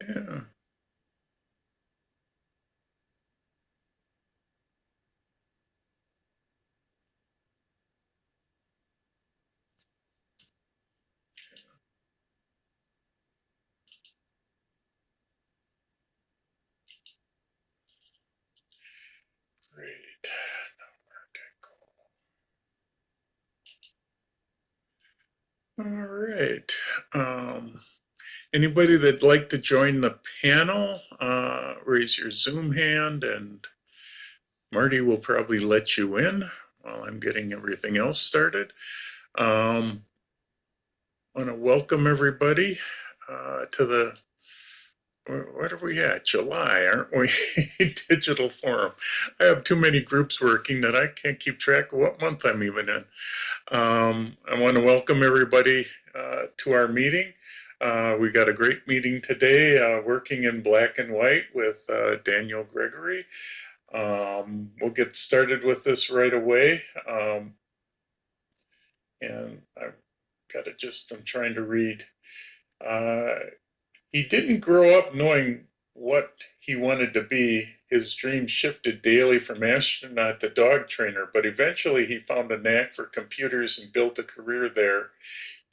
Yeah. Great. All right. Um, Anybody that'd like to join the panel, raise your Zoom hand and Marty will probably let you in while I'm getting everything else started. I want to welcome everybody to the, what are we at? July, aren't we? Digital forum. I have too many groups working that I can't keep track of what month I'm even in. I want to welcome everybody to our meeting. We got a great meeting today, working in black and white with Daniel Gregory. We'll get started with this right away. And I've got to just, I'm trying to read. Uh, he didn't grow up knowing what he wanted to be. His dreams shifted daily from astronaut to dog trainer, but eventually he found a knack for computers and built a career there,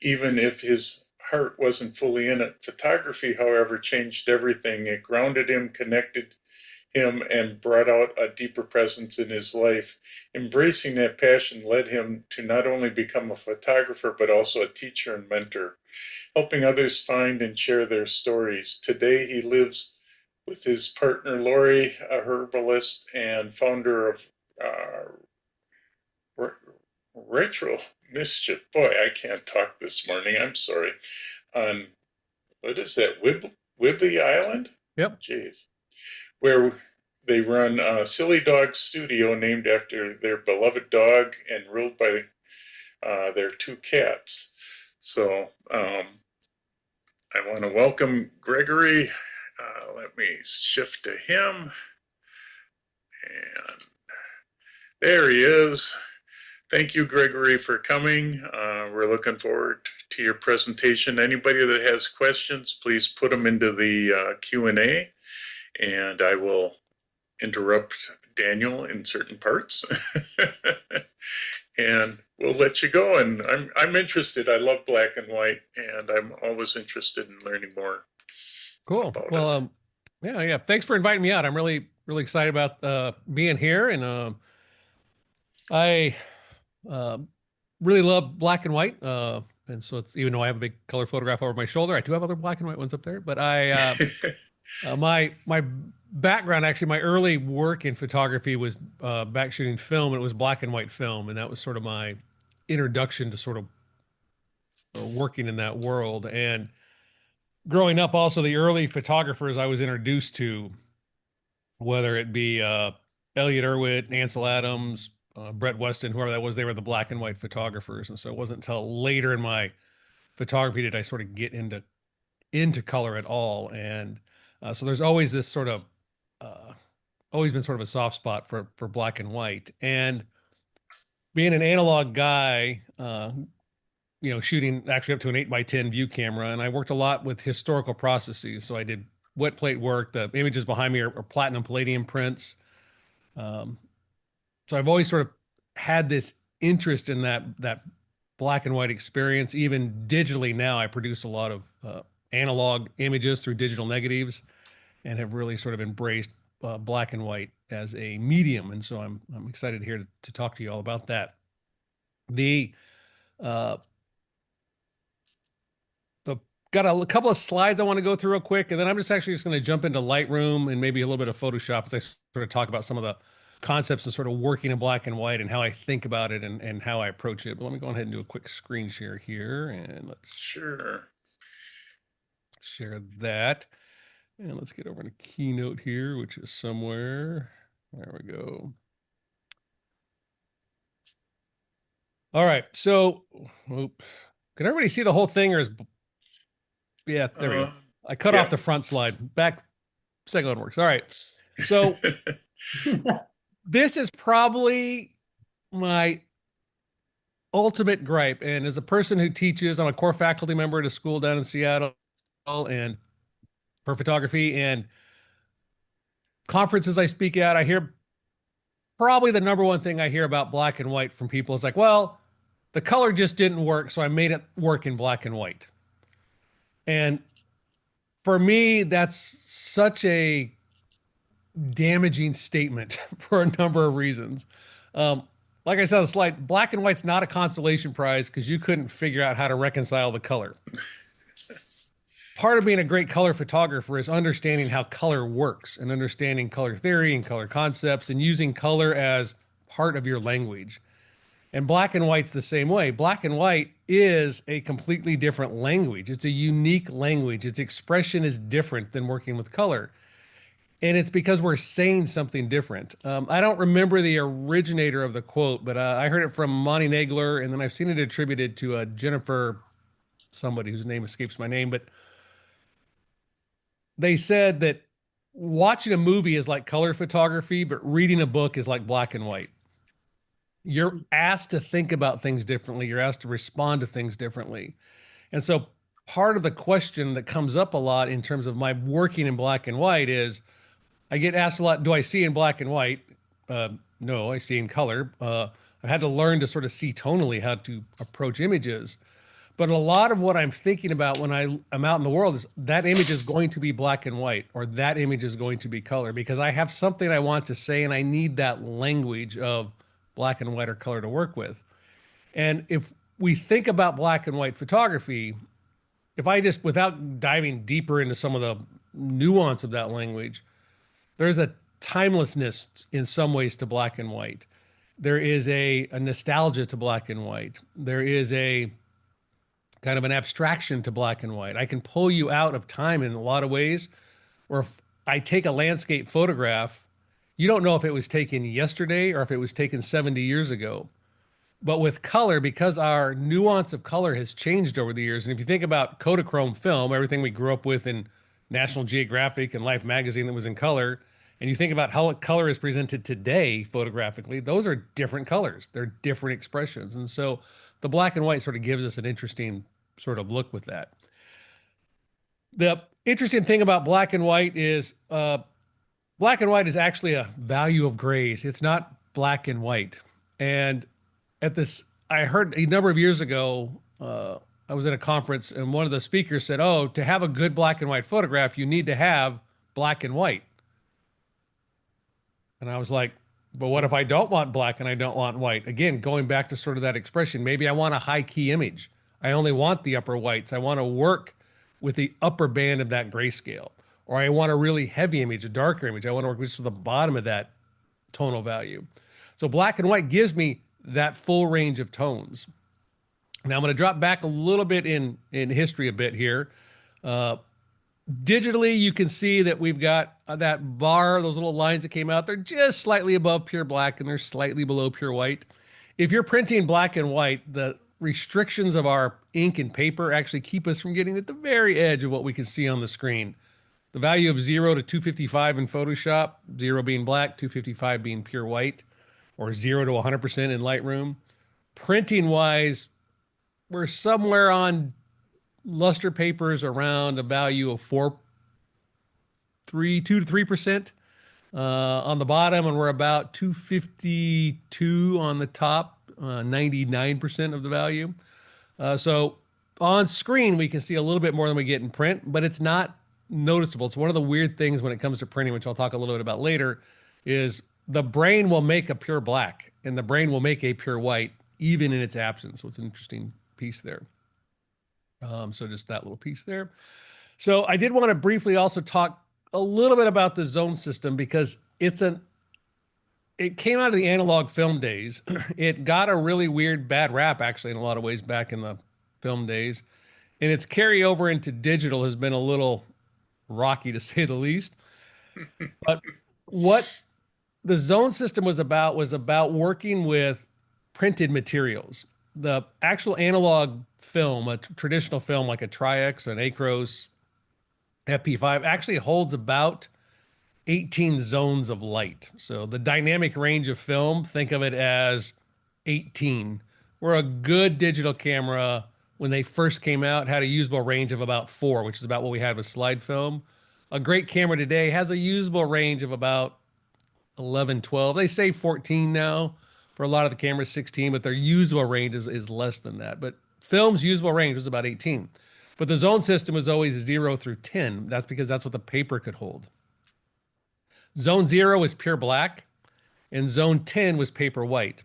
even if his heart wasn't fully in it. Photography, however, changed everything. It grounded him, connected him, and brought out a deeper presence in his life. Embracing that passion led him to not only become a photographer, but also a teacher and mentor, helping others find and share their stories. Today, he lives with his partner, Lori, a herbalist and founder of Rachel Mischief. Boy, I can't talk this morning. I'm sorry. On, what is that, Whidbey Island? Yep. Jeez. Where they run a Silly Dog Studio named after their beloved dog and ruled by their two cats. So I want to welcome Gregory. Let me shift to him. And there he is. Thank you, Gregory, for coming. We're looking forward to your presentation. Anybody that has questions, please put them into the Q&A, and I will interrupt Daniel in certain parts. And we'll let you go. And I'm interested. I love black and white, and I'm always interested in learning more Cool. about Well, it. yeah. Thanks for inviting me out. I'm really excited about being here, and I uh, really love black and white. And so it's even though I have a big color photograph over my shoulder, I do have other black and white ones up there. But my background, actually, my early work in photography was back shooting film, and it was black and white film, and that was sort of my introduction to sort of working in that world. And growing up, also the early photographers I was introduced to, whether it be Elliot Erwitt, Ansel Adams, Brett Weston, whoever that was, they were the black and white photographers. And so it wasn't until later in my photography did I sort of get into color at all. And so there's always this sort of uh, always been sort of a soft spot for black and white. And being an analog guy, shooting actually up to an 8x10 view camera. And I worked a lot with historical processes. So I did wet plate work. The images behind me are platinum palladium prints. Um, so I've always sort of had this interest in that black and white experience. Even digitally now, I produce a lot of analog images through digital negatives, and have really sort of embraced black and white as a medium. And so I'm excited here to talk to you all about that. The uh, the got a couple of slides I want to go through real quick, and then I'm just going to jump into Lightroom and maybe a little bit of Photoshop as I sort of talk about some of the concepts of sort of working in black and white and how I think about it and how I approach it. But let me go ahead and do a quick screen share here, and let's Sure. share that. And let's get over to Keynote here, which is somewhere. There we go. All right. So, oops. Can everybody see the whole thing, or is yeah, there we go. Uh, I cut off yeah. the front slide. Back second one works. All right. So this is probably my ultimate gripe. And as a person who teaches, I'm a core faculty member at a school down in Seattle, and for photography and conferences I speak at. I hear probably the number one thing I hear about black and white from people is like, well, the color just didn't work, so I made it work in black and white. And for me, that's such a damaging statement for a number of reasons. Um, like I said on the slide, black and white's not a consolation prize because you couldn't figure out how to reconcile the color. Part of being a great color photographer is understanding how color works and understanding color theory and color concepts and using color as part of your language. And black and white's the same way. Black and white is a completely different language. It's a unique language. Its expression is different than working with color. And it's because we're saying something different. I don't remember the originator of the quote, but I heard it from Monty Nagler, and then I've seen it attributed to Jennifer, somebody whose name escapes my name, but they said that watching a movie is like color photography, but reading a book is like black and white. You're asked to think about things differently. You're asked to respond to things differently. And so part of the question that comes up a lot in terms of my working in black and white is I get asked a lot, do I see in black and white? No, I see in color. I've had to learn to sort of see tonally how to approach images. But a lot of what I'm thinking about when I'm out in the world is that image is going to be black and white, or that image is going to be color, because I have something I want to say and I need that language of black and white or color to work with. And if we think about black and white photography, if I just, without diving deeper into some of the nuance of that language, there's a timelessness in some ways to black and white. There is a nostalgia to black and white. There is a kind of an abstraction to black and white. I can pull you out of time in a lot of ways. Or if I take a landscape photograph, you don't know if it was taken yesterday or if it was taken 70 years ago. But with color, because our nuance of color has changed over the years, and if you think about Kodachrome film, everything we grew up with in National Geographic and Life magazine that was in color, and you think about how color is presented today photographically, those are different colors. They're different expressions. And so the black and white sort of gives us an interesting sort of look with that. The interesting thing about black and white is black and white is actually a value of grays. It's not black and white. And at this, I heard a number of years ago, I was at a conference and one of the speakers said, oh, to have a good black and white photograph, you need to have black and white. And I was like, but what if I don't want black and I don't want white? Again, going back to sort of that expression, maybe I want a high key image. I only want the upper whites. I want to work with the upper band of that grayscale. Or I want a really heavy image, a darker image. I want to work just with the bottom of that tonal value. So black and white gives me that full range of tones. Now I'm going to drop back a little bit in history a bit here. Digitally, you can see that we've got that bar, those little lines that came out. They're just slightly above pure black and they're slightly below pure white. If you're printing black and white, the restrictions of our ink and paper actually keep us from getting at the very edge of what we can see on the screen. The value of 0 to 255 in Photoshop, 0 being black, 255 being pure white, or 0 to 100% in Lightroom. Printing wise, we're somewhere on luster papers around a value of 2 to 3% on the bottom, and we're about 252 on the top, 99% of the value. So on screen, we can see a little bit more than we get in print, but it's not noticeable. It's one of the weird things when it comes to printing, which I'll talk a little bit about later, is the brain will make a pure black and the brain will make a pure white, even in its absence. So it's an interesting piece there. So just that little piece there. So I did want to briefly also talk a little bit about the zone system because it came out of the analog film days. It got a really weird bad rap actually in a lot of ways back in the film days. And its carryover into digital has been a little rocky to say the least. But what the zone system was about working with printed materials. The actual analog film, a traditional film like a Tri-X, an Acros, FP5, actually holds about 18 zones of light. So the dynamic range of film, think of it as 18. Where a good digital camera, when they first came out, had a usable range of about 4, which is about what we had with slide film. A great camera today has a usable range of about 11, 12. They say 14 now. For a lot of the cameras, 16, but their usable range is less than that. But film's usable range was about 18. But the zone system was always 0 through 10. That's because that's what the paper could hold. Zone 0 is pure black, and zone 10 was paper white.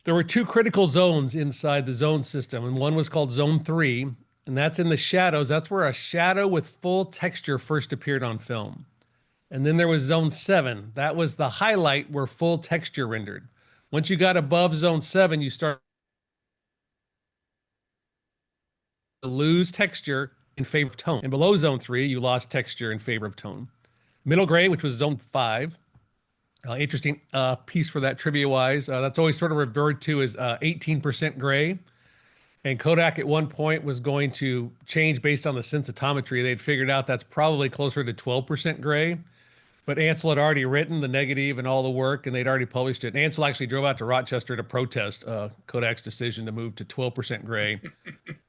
There were two critical zones inside the zone system, and one was called zone 3, and that's in the shadows. That's where a shadow with full texture first appeared on film. And then there was zone 7. That was the highlight where full texture rendered. Once you got above zone 7, you start to lose texture in favor of tone. And below zone 3, you lost texture in favor of tone. Middle gray, which was zone 5. Interesting piece for that trivia wise. That's always sort of referred to as 18% gray. And Kodak at one point was going to change based on the sensitometry. They'd figured out that's probably closer to 12% gray. But Ansel had already written the negative and all the work, and they'd already published it. And Ansel actually drove out to Rochester to protest Kodak's decision to move to 12% gray.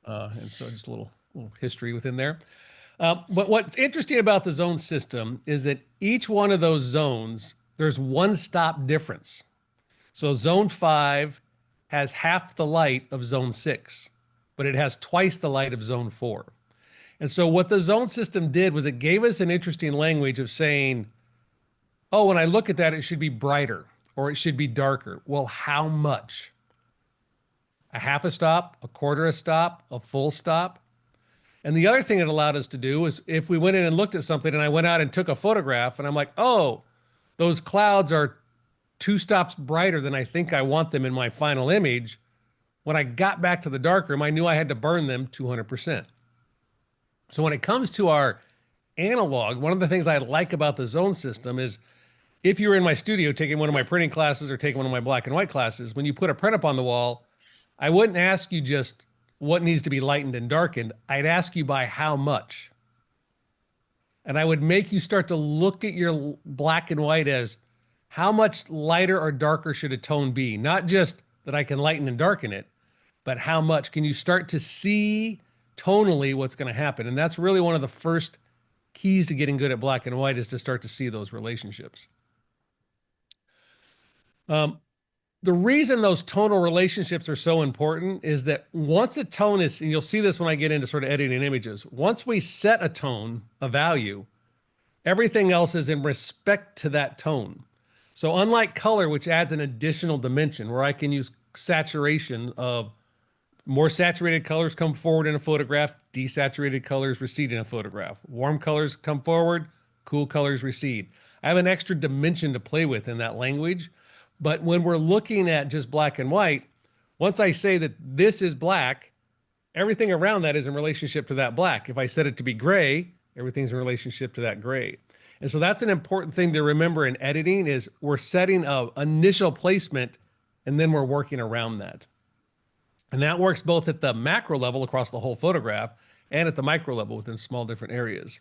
And so just a little history within there. But what's interesting about the zone system is that each one of those zones, there's one stop difference. So zone 5 has half the light of zone 6, but it has twice the light of zone 4. And so what the zone system did was it gave us an interesting language of saying, oh, when I look at that, it should be brighter or it should be darker. Well, how much? A half a stop, a quarter a stop, a full stop? And the other thing it allowed us to do was if we went in and looked at something and I went out and took a photograph and I'm like, oh, those clouds are 2 stops brighter than I think I want them in my final image. When I got back to the darkroom, I knew I had to burn them 200%. So when it comes to our analog, one of the things I like about the zone system is if you were in my studio taking one of my printing classes or taking one of my black and white classes, when you put a print up on the wall, I wouldn't ask you just what needs to be lightened and darkened. I'd ask you by how much. And I would make you start to look at your black and white as how much lighter or darker should a tone be? Not just that I can lighten and darken it, but how much can you start to see tonally what's going to happen? And that's really one of the first keys to getting good at black and white is to start to see those relationships. The reason those tonal relationships are so important is that once a tone is, and you'll see this when I get into sort of editing images, once we set a tone, a value, everything else is in respect to that tone. So unlike color, which adds an additional dimension where I can use saturation of more saturated colors come forward in a photograph, desaturated colors recede in a photograph. Warm colors come forward, cool colors recede. I have an extra dimension to play with in that language. But when we're looking at just black and white, once I say that this is black, everything around that is in relationship to that black. If I set it to be gray, everything's in relationship to that gray. And so that's an important thing to remember in editing is we're setting an initial placement and then we're working around that. And that works both at the macro level across the whole photograph and at the micro level within small different areas.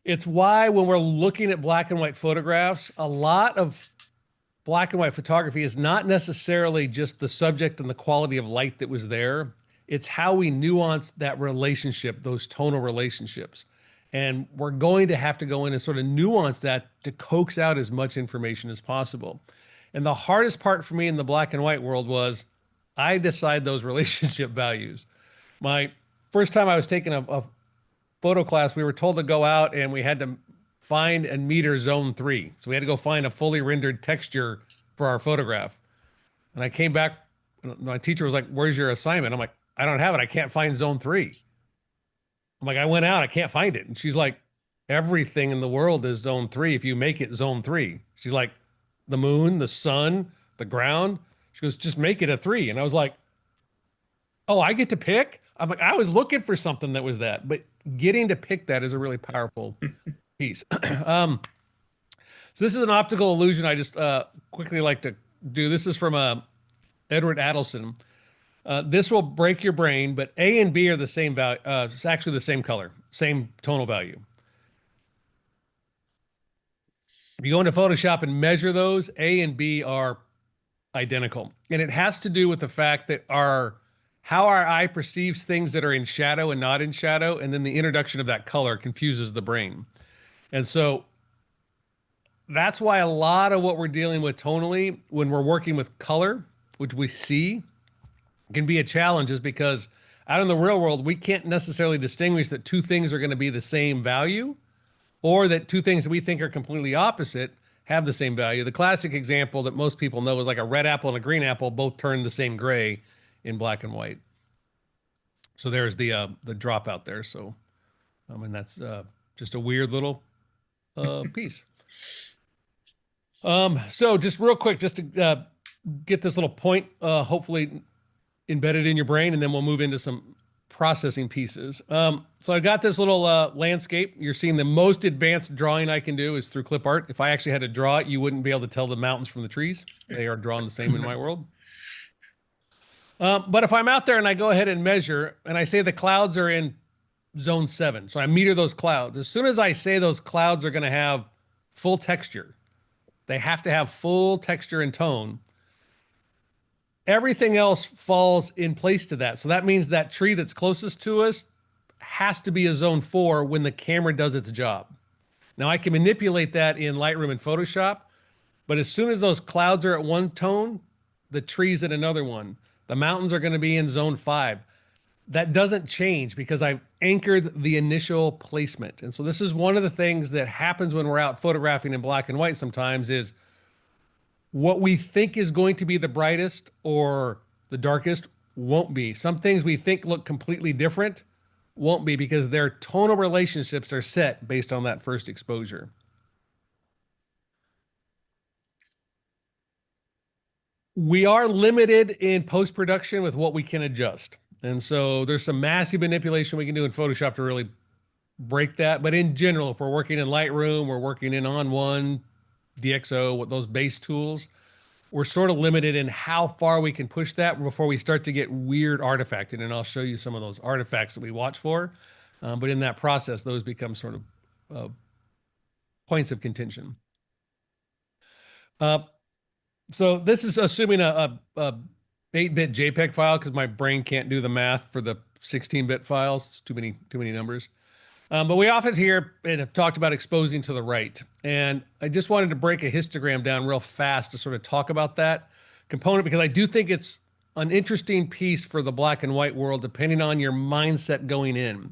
It's why when we're looking at black and white photographs, a lot of black and white photography is not necessarily just the subject and the quality of light that was there. It's how we nuance that relationship, those tonal relationships. And we're going to have to go in and sort of nuance that to coax out as much information as possible. And the hardest part for me in the black and white world was I decide those relationship values. My first time I was taking a photo class, we were told to go out and we had to find and meter zone 3. So we had to go find a fully rendered texture for our photograph. And I came back, my teacher was like, where's your assignment? I'm like, I don't have it. I can't find zone 3. I'm like, I went out, I can't find it. And she's like, everything in the world is zone 3 if you make it zone 3. She's like, the moon, the sun, the ground. She goes, just make it a 3. And I was like, oh, I get to pick? I'm like, I was looking for something that was that. But getting to pick that is a really powerful piece. So this is an optical illusion I just quickly like to do. This is from Edward Adelson. This will break your brain, but A and B are the same value. It's actually the same color, same tonal value. If you go into Photoshop and measure those, A and B are identical. And it has to do with the fact that our how our eye perceives things that are in shadow and not in shadow, and then the introduction of that color confuses the brain. And so that's why a lot of what we're dealing with tonally when we're working with color, which we see, can be a challenge, is because out in the real world, we can't necessarily distinguish that two things are going to be the same value or that two things that we think are completely opposite have the same value. The classic example that most people know is like a red apple and a green apple both turn the same gray in black and white. So there's the dropout there. So and that's just a weird little piece. So just real quick, just to get this little point, hopefully embedded in your brain, and then we'll move into some processing pieces. So I got this little landscape. You're seeing the most advanced drawing I can do is through clip art. If I actually had to draw it, you wouldn't be able to tell the mountains from the trees. They are drawn the same in my world. But if I'm out there and I go ahead and measure, and I say the clouds are in zone 7, so I meter those clouds. As soon as I say those clouds are going to have full texture, they have to have full texture and tone. Everything else falls in place to that. So that means that tree that's closest to us has to be a zone 4 when the camera does its job. Now I can manipulate that in Lightroom and Photoshop, but as soon as those clouds are at one tone, the tree's at another one. The mountains are going to be in zone 5. That doesn't change because I've anchored the initial placement. And so this is one of the things that happens when we're out photographing in black and white sometimes is what we think is going to be the brightest or the darkest won't be. Some things we think look completely different won't be because their tonal relationships are set based on that first exposure. We are limited in post-production with what we can adjust. And so there's some massive manipulation we can do in Photoshop to really break that. But in general, if we're working in Lightroom, we're working in On1, DxO, with those base tools, we're sort of limited in how far we can push that before we start to get weird artifacting. And I'll show you some of those artifacts that we watch for. But in that process, those become sort of points of contention. So this is assuming a 8-bit JPEG file because my brain can't do the math for the 16-bit files. It's too many numbers. But we often hear and have talked about exposing to the right. And I just wanted to break a histogram down real fast to sort of talk about that component because I do think it's an interesting piece for the black and white world, depending on your mindset going in.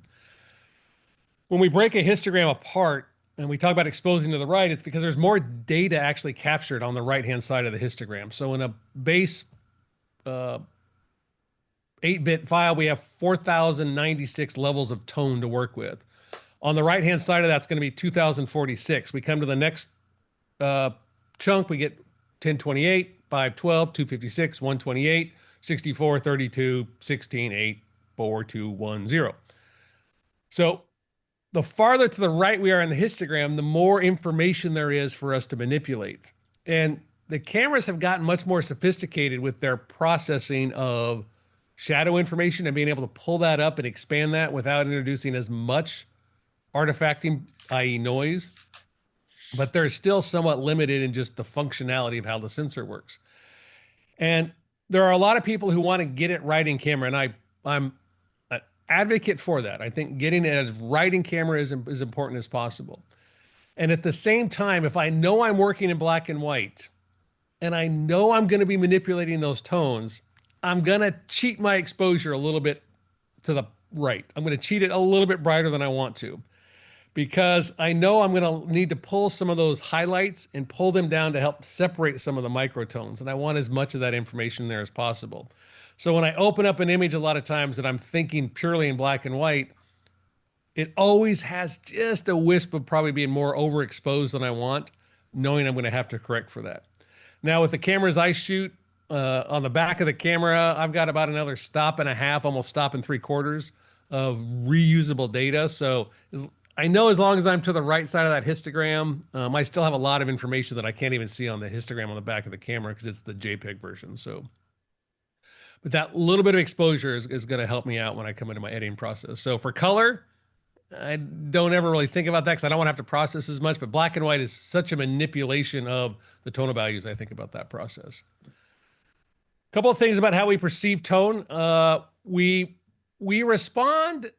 When we break a histogram apart and we talk about exposing to the right, it's because there's more data actually captured on the right-hand side of the histogram. So in a base 8-bit file, we have 4,096 levels of tone to work with. On the right-hand side of that's going to be 2,046. We come to the next chunk, we get 1028, 512, 256, 128, 64, 32, 16, 8, 4, 2, 1, 0. So the farther to the right we are in the histogram, the more information there is for us to manipulate. And the cameras have gotten much more sophisticated with their processing of shadow information and being able to pull that up and expand that without introducing as much artifacting, i.e. noise. But they're still somewhat limited in just the functionality of how the sensor works. And there are a lot of people who want to get it right in camera, and I'm an advocate for that. I think getting it as right in camera is as important as possible. And at the same time, if I know I'm working in black and white, and I know I'm going to be manipulating those tones, I'm going to cheat my exposure a little bit to the right. I'm going to cheat it a little bit brighter than I want to, because I know I'm going to need to pull some of those highlights and pull them down to help separate some of the microtones. And I want as much of that information there as possible. So when I open up an image, a lot of times that I'm thinking purely in black and white, it always has just a wisp of probably being more overexposed than I want, knowing I'm going to have to correct for that. Now with the cameras I shoot, on the back of the camera, I've got about another stop and a half, almost stop and 3/4 of reusable data. So I know as long as I'm to the right side of that histogram, I still have a lot of information that I can't even see on the histogram on the back of the camera because it's the JPEG version. So, but that little bit of exposure is going to help me out when I come into my editing process. So for color, I don't ever really think about that because I don't want to have to process as much, but black and white is such a manipulation of the tonal values. I think about that process. Couple of things about how we perceive tone. We respond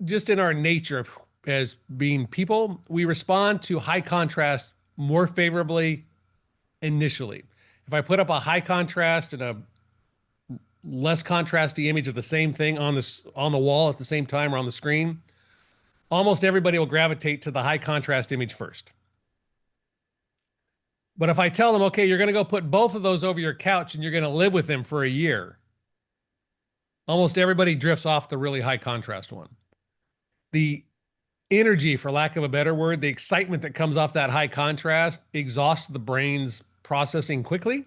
just in our nature of, as being people. We respond to high contrast more favorably initially. If I put up a high contrast and a less contrasty image of the same thing on the wall at the same time or on the screen, almost everybody will gravitate to the high contrast image first. But if I tell them, okay, you're going to go put both of those over your couch and you're going to live with them for a year, almost everybody drifts off the really high contrast one. The energy, for lack of a better word, the excitement that comes off that high contrast exhausts the brain's processing quickly.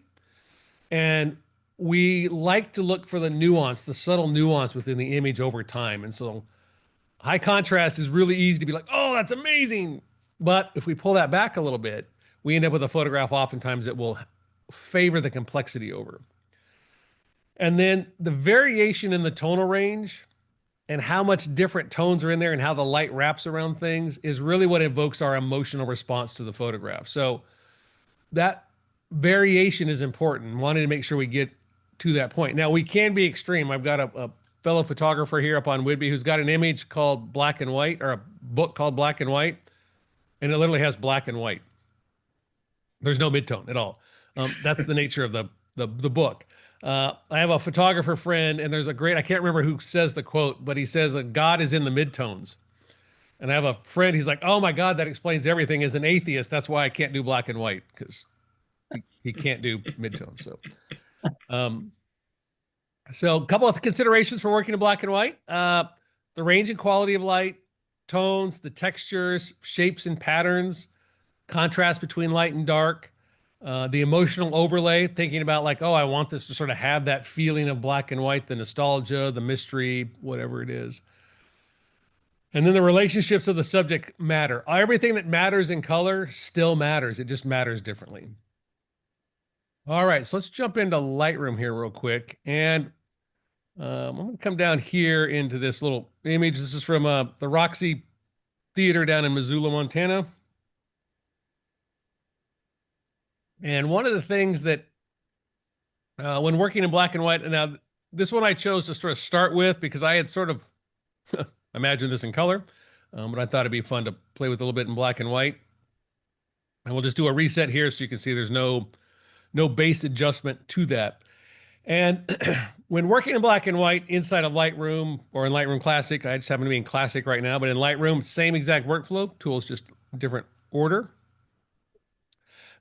And we like to look for the nuance, the subtle nuance within the image over time. And so high contrast is really easy to be like, oh, that's amazing. But if we pull that back a little bit, we end up with a photograph oftentimes that will favor the complexity over. And then the variation in the tonal range and how much different tones are in there and how the light wraps around things is really what evokes our emotional response to the photograph. So that variation is important. Wanting to make sure we get to that point. Now, we can be extreme. I've got a fellow photographer here up on Whidbey who's got an image called Black and White, or a book called Black and White, and it literally has black and white. There's no midtone at all. That's the nature of the book. I have a photographer friend, and there's a great, I can't remember who says the quote, but he says, God is in the midtones. And I have a friend, he's like, oh my God, that explains everything. As an atheist, that's why I can't do black and white, because he can't do midtones. So a couple of considerations for working in black and white. The range and quality of light, tones, the textures, shapes and patterns, contrast between light and dark, the emotional overlay, thinking about like, oh, I want this to sort of have that feeling of black and white, the nostalgia, the mystery, whatever it is. And then the relationships of the subject matter. Everything that matters in color still matters. It just matters differently. All right, so let's jump into Lightroom here real quick. And I'm going to come down here into this little image. This is from the Roxy Theater down in Missoula, Montana. And one of the things that, when working in black and white, and now this one I chose to sort of start with because I had sort of imagined this in color, but I thought it'd be fun to play with a little bit in black and white. And we'll just do a reset here so you can see there's no base adjustment to that. And when working in black and white inside of Lightroom or in Lightroom Classic, I just happen to be in Classic right now, but in Lightroom, same exact workflow, tools just different order.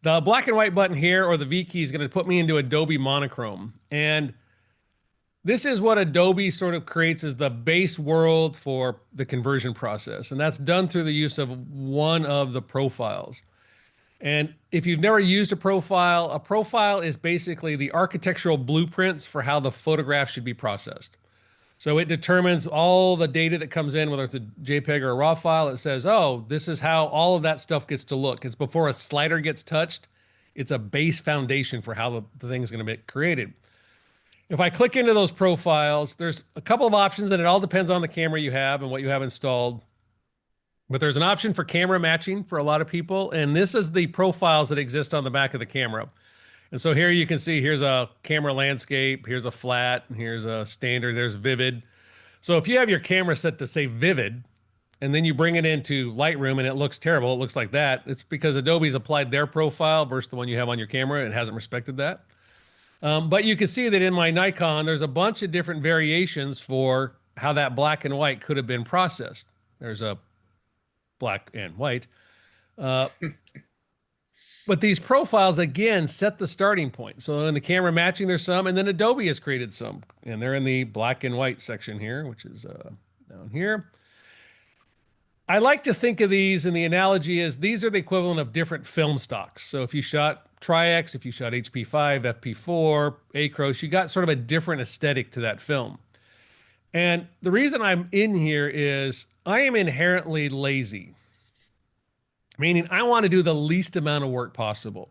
The black and white button here, or the V key, is going to put me into Adobe Monochrome. And this is what Adobe sort of creates as the base world for the conversion process. And that's done through the use of one of the profiles. And if you've never used a profile is basically the architectural blueprints for how the photograph should be processed. So it determines all the data that comes in, whether it's a JPEG or a RAW file. It says, oh, this is how all of that stuff gets to look. It's before a slider gets touched. It's a base foundation for how the thing is going to be created. If I click into those profiles, there's a couple of options, and it all depends on the camera you have and what you have installed. But there's an option for camera matching for a lot of people, and this is the profiles that exist on the back of the camera. And so here you can see, here's a camera landscape, here's a flat, here's a standard, there's vivid. So if you have your camera set to say vivid, and then you bring it into Lightroom and it looks terrible, it looks like that, it's because Adobe's applied their profile versus the one you have on your camera. It hasn't respected that. But you can see that in my Nikon, there's a bunch of different variations for how that black and white could have been processed. There's a black and white. But these profiles, again, set the starting point. So in the camera matching, there's some, and then Adobe has created some. And they're in the black and white section here, which is down here. I like to think of these, and the analogy is these are the equivalent of different film stocks. So if you shot Tri-X, if you shot HP5, FP4, Acros, you got sort of a different aesthetic to that film. And the reason I'm in here is I am inherently lazy, meaning I want to do the least amount of work possible.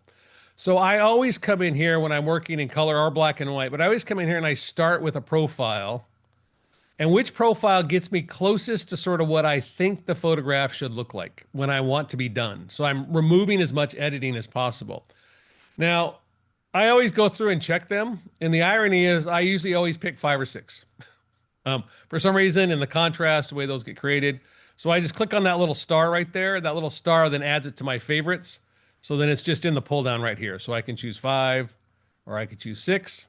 So I always come in here when I'm working in color or black and white, but I always come in here and I start with a profile, and which profile gets me closest to sort of what I think the photograph should look like when I want to be done. So I'm removing as much editing as possible. Now, I always go through and check them. And the irony is I usually always pick 5 or 6. For some reason in the contrast, the way those get created. So I just click on that little star right there. That little star then adds it to my favorites. So then it's just in the pull down right here. So I can choose 5 or I could choose 6,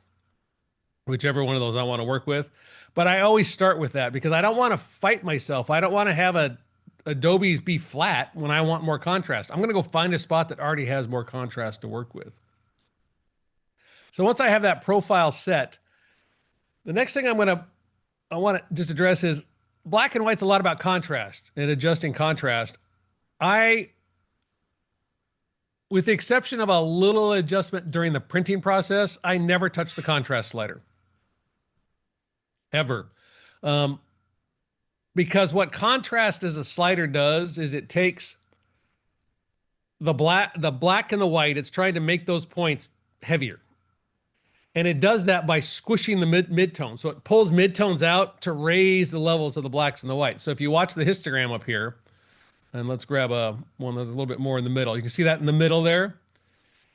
whichever one of those I want to work with. But I always start with that because I don't want to fight myself. I don't want to have Adobe's be flat when I want more contrast. I'm going to go find a spot that already has more contrast to work with. So once I have that profile set, the next thing I want to just address is black and white's a lot about contrast and adjusting contrast. With the exception of a little adjustment during the printing process, I never touch the contrast slider. Ever. Because what contrast as a slider does is it takes the black and the white, it's trying to make those points heavier. And it does that by squishing the midtones. So it pulls midtones out to raise the levels of the blacks and the whites. So if you watch the histogram up here, and let's grab one that's a little bit more in the middle. You can see that in the middle there.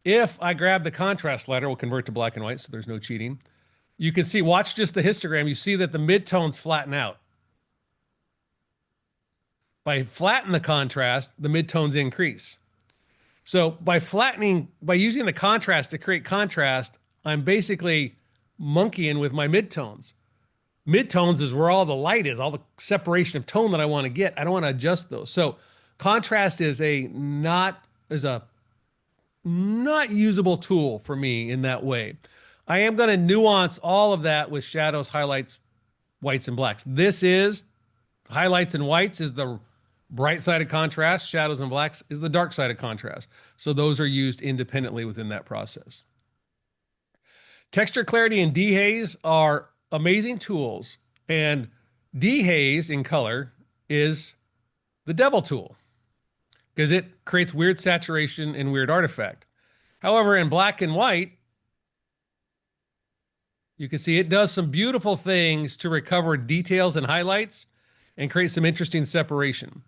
If I grab the contrast slider, we'll convert to black and white, so there's no cheating. You can see, watch just the histogram, you see that the midtones flatten out. By flatten the contrast, the midtones increase. So by using the contrast to create contrast, I'm basically monkeying with my midtones. Midtones is where all the light is, all the separation of tone that I want to get. I don't want to adjust those. So contrast is a not usable tool for me in that way. I am going to nuance all of that with shadows, highlights, whites, and blacks. This is highlights and whites is the bright side of contrast. Shadows and blacks is the dark side of contrast. So those are used independently within that process. Texture clarity and dehaze are amazing tools, and dehaze in color is the devil tool because it creates weird saturation and weird artifact. However, in black and white, you can see it does some beautiful things to recover details and highlights and create some interesting separation.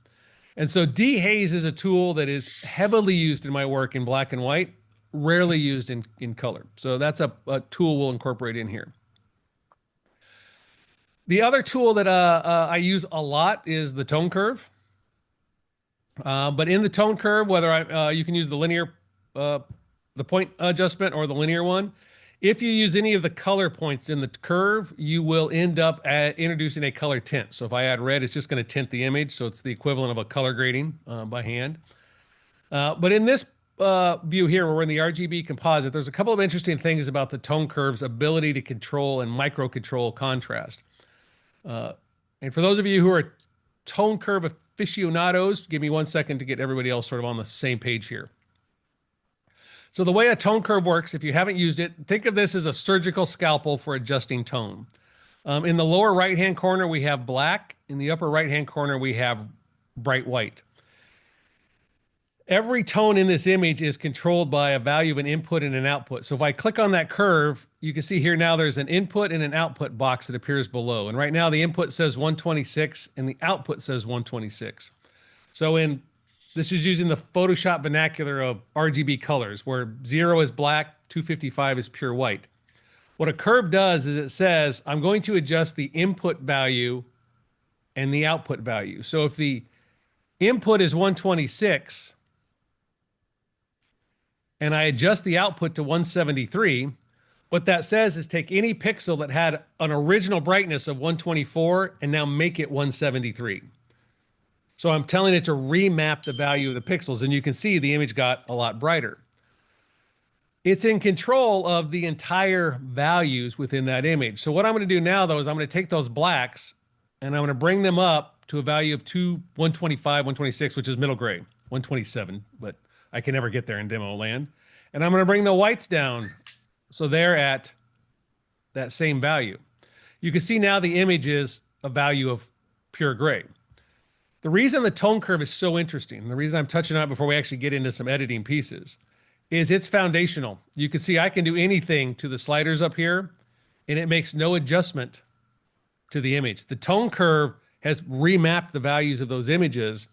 And so dehaze is a tool that is heavily used in my work in black and white, rarely used in color. So that's a tool we'll incorporate in here. The other tool that I use a lot is the tone curve. But in the tone curve, whether you can use the linear, the point adjustment or the linear one, if you use any of the color points in the curve, you will end up introducing a color tint. So if I add red, it's just going to tint the image. So it's the equivalent of a color grading by hand. But in this view here, where we're in the RGB composite, there's a couple of interesting things about the tone curve's ability to control and micro control contrast. And for those of you who are tone curve aficionados, give me 1 second to get everybody else sort of on the same page here. So the way a tone curve works, if you haven't used it, think of this as a surgical scalpel for adjusting tone. In the lower right-hand corner, we have black. In the upper right-hand corner, we have bright white. Every tone in this image is controlled by a value of an input and an output. So if I click on that curve, you can see here now there's an input and an output box that appears below. And right now the input says 126 and the output says 126. So this is using the Photoshop vernacular of RGB colors, where 0 is black, 255 is pure white. What a curve does is it says, I'm going to adjust the input value and the output value. So if the input is 126, and I adjust the output to 173, what that says is take any pixel that had an original brightness of 124 and now make it 173. So I'm telling it to remap the value of the pixels, and you can see the image got a lot brighter. It's in control of the entire values within that image. So what I'm going to do now, though, is I'm going to take those blacks and I'm going to bring them up to a value of 125, 126, which is middle gray, 127, but I can never get there in demo land. And I'm going to bring the whites down so they're at that same value. You can see now the image is a value of pure gray. The reason the tone curve is so interesting, the reason I'm touching on it before we actually get into some editing pieces, is it's foundational. You can see I can do anything to the sliders up here, and it makes no adjustment to the image. The tone curve has remapped the values of those images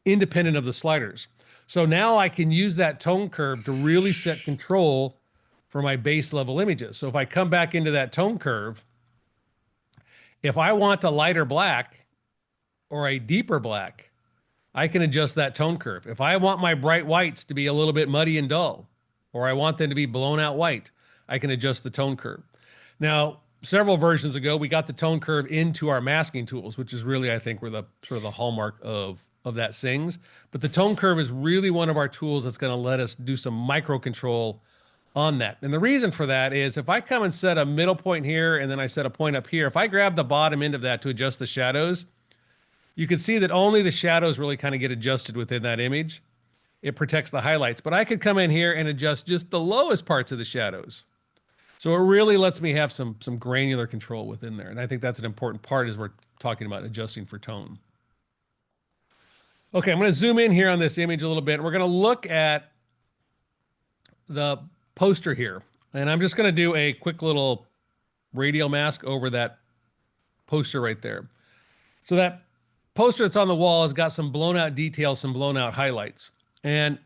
independent of the sliders. So now I can use that tone curve to really set control for my base level images. So if I come back into that tone curve, if I want a lighter black or a deeper black, I can adjust that tone curve. If I want my bright whites to be a little bit muddy and dull, or I want them to be blown out white, I can adjust the tone curve. Now, several versions ago, we got the tone curve into our masking tools, which is really, I think, where the sort of the hallmark of that sings. But the tone curve is really one of our tools that's going to let us do some micro control on that. And the reason for that is if I come and set a middle point here and then I set a point up here, if I grab the bottom end of that to adjust the shadows, you can see that only the shadows really kind of get adjusted within that image. It protects the highlights, but I could come in here and adjust just the lowest parts of the shadows. So it really lets me have some granular control within there. And I think that's an important part as we're talking about adjusting for tone. Okay, I'm going to zoom in here on this image a little bit. We're going to look at the poster here. And I'm just going to do a quick little radial mask over that poster right there. So that poster that's on the wall has got some blown out details, some blown out highlights. And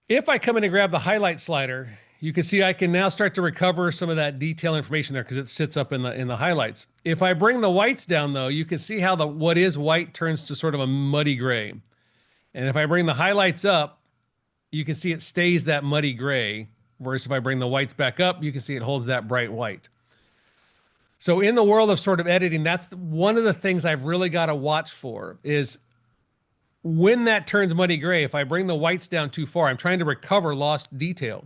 if I come in and grab the highlight slider, you can see I can now start to recover some of that detail information there because it sits up in the highlights. If I bring the whites down though, you can see how what is white turns to sort of a muddy gray. And if I bring the highlights up, you can see it stays that muddy gray. Whereas if I bring the whites back up, you can see it holds that bright white. So in the world of sort of editing, that's one of the things I've really got to watch for is when that turns muddy gray, if I bring the whites down too far, I'm trying to recover lost detail.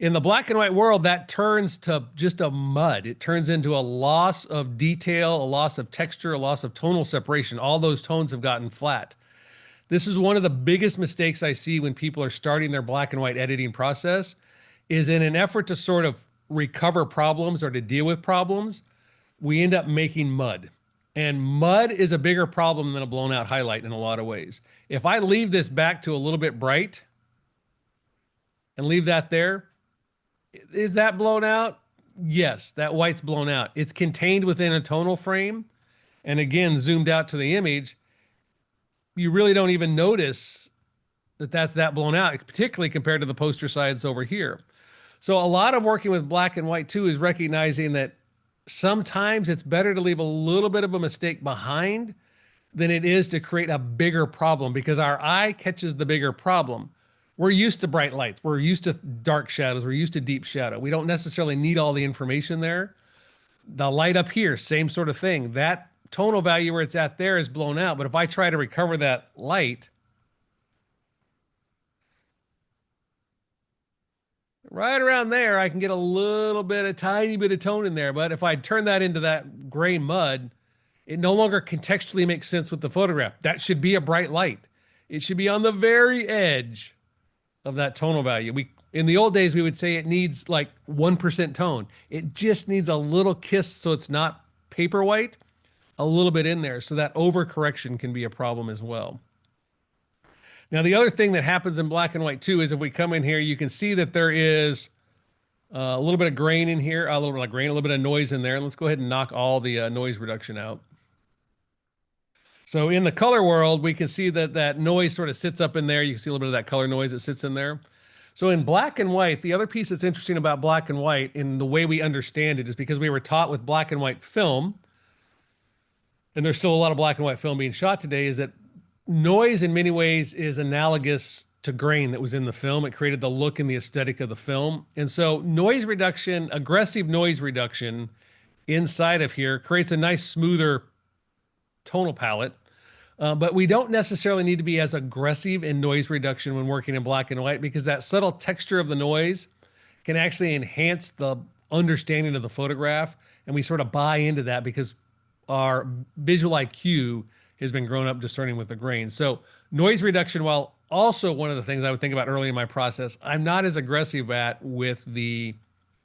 In the black and white world, that turns to just a mud. It turns into a loss of detail, a loss of texture, a loss of tonal separation. All those tones have gotten flat. This is one of the biggest mistakes I see when people are starting their black and white editing process, is in an effort to sort of recover problems or to deal with problems, we end up making mud. And mud is a bigger problem than a blown out highlight in a lot of ways. If I leave this back to a little bit bright and leave that there, is that blown out? Yes, that white's blown out. It's contained within a tonal frame. And again, zoomed out to the image, you really don't even notice that that's that blown out, particularly compared to the poster sides over here. So a lot of working with black and white too is recognizing that sometimes it's better to leave a little bit of a mistake behind than it is to create a bigger problem, because our eye catches the bigger problem. We're used to bright lights. We're used to dark shadows. We're used to deep shadow. We don't necessarily need all the information there. The light up here, same sort of thing. That tonal value where it's at there is blown out. But if I try to recover that light, right around there, I can get a tiny bit of tone in there. But if I turn that into that gray mud, it no longer contextually makes sense with the photograph. That should be a bright light. It should be on the very edge of that tonal value. In the old days, we would say it needs like 1% tone. It just needs a little kiss so it's not paper white, a little bit in there. So that overcorrection can be a problem as well. Now, the other thing that happens in black and white too is if we come in here, you can see that there is a little bit of grain in here, a little bit of noise in there. And let's go ahead and knock all the noise reduction out. So in the color world, we can see that that noise sort of sits up in there. You can see a little bit of that color noise that sits in there. So in black and white, the other piece that's interesting about black and white in the way we understand it is because we were taught with black and white film, and there's still a lot of black and white film being shot today, is that noise in many ways is analogous to grain that was in the film. It created the look and the aesthetic of the film. And so noise reduction, aggressive noise reduction inside of here creates a nice smoother tonal palette. But we don't necessarily need to be as aggressive in noise reduction when working in black and white, because that subtle texture of the noise can actually enhance the understanding of the photograph. And we sort of buy into that because our visual IQ has been grown up discerning with the grain. So noise reduction, while also one of the things I would think about early in my process, I'm not as aggressive at with the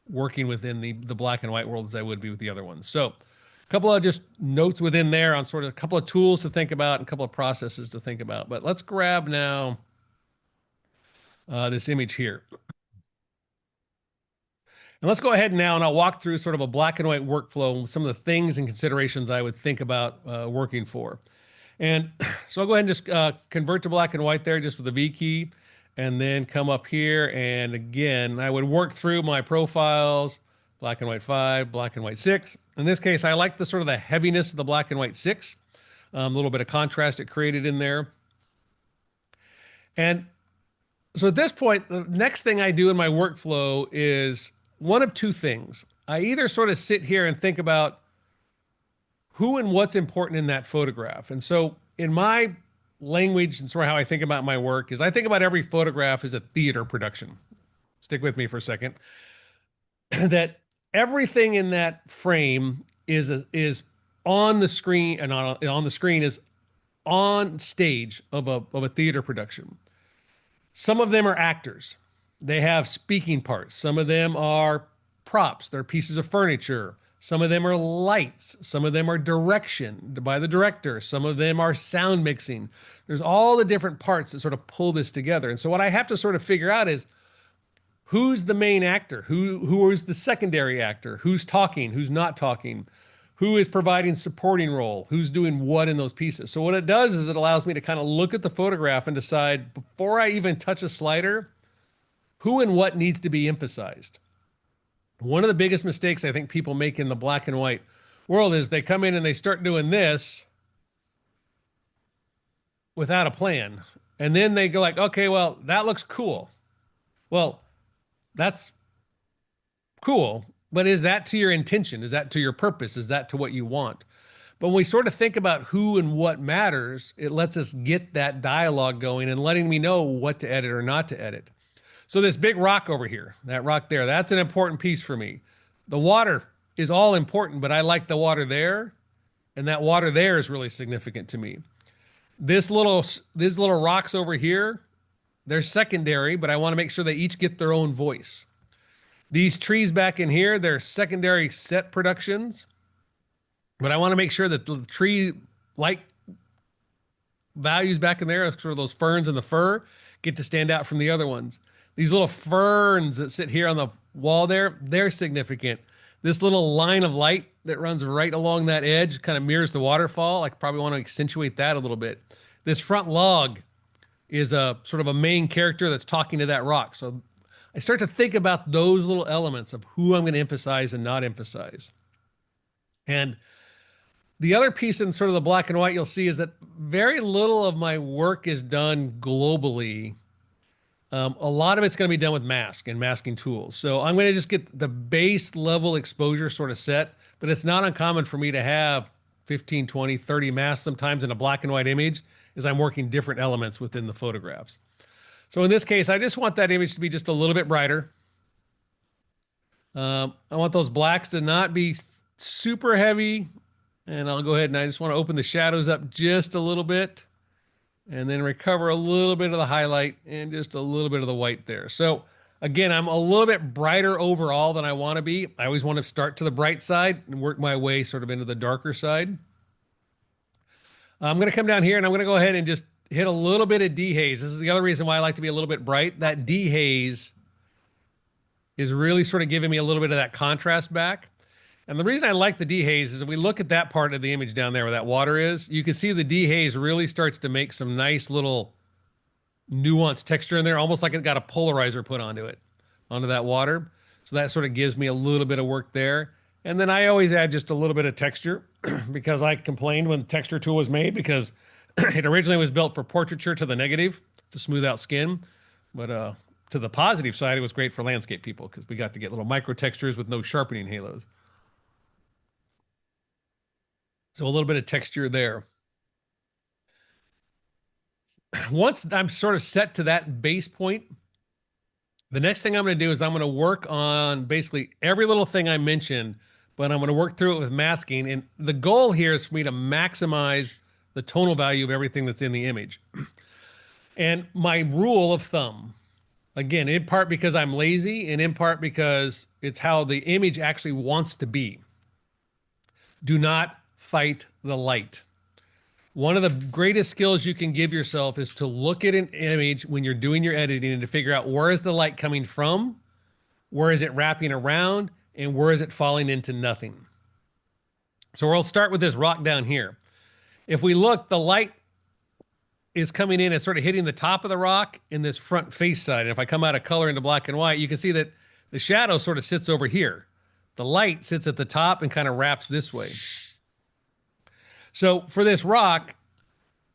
working within the black and white world as I would be with the other ones. So a couple of just notes within there on sort of a couple of tools to think about and a couple of processes to think about. But let's grab now this image here. And let's go ahead now and I'll walk through sort of a black and white workflow and some of the things and considerations I would think about working for. And so I'll go ahead and just convert to black and white there just with the V key. and then come up here. And again, I would work through my profiles, black and white 5, black and white 6. In this case, I like the sort of the heaviness of the black and white 6. A little bit of contrast it created in there. And so at this point, the next thing I do in my workflow is one of two things. I either sort of sit here and think about who and what's important in that photograph. And so in my language and sort of how I think about my work is I think about every photograph as a theater production. Stick with me for a second. That everything in that frame is on the screen, and on the screen is on stage of a theater production. Some of them are actors. They have speaking parts. Some of them are props. They're pieces of furniture. Some of them are lights. Some of them are direction by the director. Some of them are sound mixing. There's all the different parts that sort of pull this together. And so what I have to sort of figure out is who's the main actor? Who is the secondary actor? Who's talking? Who's not talking? Who is providing supporting role? Who's doing what in those pieces? So what it does is it allows me to kind of look at the photograph and decide before I even touch a slider, who and what needs to be emphasized. One of the biggest mistakes I think people make in the black and white world is they come in and they start doing this without a plan. And then they go like, okay, well, that looks cool. Well, that's cool, but is that to your intention? Is that to your purpose? Is that to what you want? But when we sort of think about who and what matters, it lets us get that dialogue going and letting me know what to edit or not to edit. So this big rock over here, that rock there, that's an important piece for me. The water is all important, but I like the water there, and that water there is really significant to me. These little rocks over here, they're secondary, but I want to make sure they each get their own voice. These trees back in here, they're secondary set productions, but I want to make sure that the tree light values back in there, sort of those ferns and the fir, get to stand out from the other ones. These little ferns that sit here on the wall there, they're significant. This little line of light that runs right along that edge kind of mirrors the waterfall. I probably want to accentuate that a little bit. This front log is a sort of a main character that's talking to that rock. So I start to think about those little elements of who I'm going to emphasize and not emphasize. And the other piece in sort of the black and white you'll see is that very little of my work is done globally. A lot of it's going to be done with mask and masking tools. So I'm going to just get the base level exposure sort of set, but it's not uncommon for me to have 15, 20, 30 masks sometimes in a black and white image as I'm working different elements within the photographs. So in this case, I just want that image to be just a little bit brighter. I want those blacks to not be super heavy. And I'll go ahead and I just want to open the shadows up just a little bit and then recover a little bit of the highlight and just a little bit of the white there. So again, I'm a little bit brighter overall than I want to be. I always want to start to the bright side and work my way sort of into the darker side. I'm going to come down here and I'm going to go ahead and just hit a little bit of dehaze. This is the other reason why I like to be a little bit bright. That dehaze is really sort of giving me a little bit of that contrast back. And the reason I like the dehaze is if we look at that part of the image down there where that water is, you can see the dehaze really starts to make some nice little nuanced texture in there, almost like it got a polarizer put onto it, onto that water. So that sort of gives me a little bit of work there. And then I always add just a little bit of texture because I complained when the texture tool was made because it originally was built for portraiture to the negative to smooth out skin. But to the positive side, it was great for landscape people because we got to get little micro textures with no sharpening halos. So a little bit of texture there. Once I'm sort of set to that base point, the next thing I'm going to do is I'm going to work on basically every little thing I mentioned, but I'm going to work through it with masking. And the goal here is for me to maximize the tonal value of everything that's in the image. And my rule of thumb, again, in part because I'm lazy and in part because it's how the image actually wants to be. Do not fight the light. One of the greatest skills you can give yourself is to look at an image when you're doing your editing and to figure out where is the light coming from, where is it wrapping around, and where is it falling into nothing. So we'll start with this rock down here. If we look, the light is coming in and sort of hitting the top of the rock in this front face side. And if I come out of color into black and white, you can see that the shadow sort of sits over here. The light sits at the top and kind of wraps this way. So for this rock,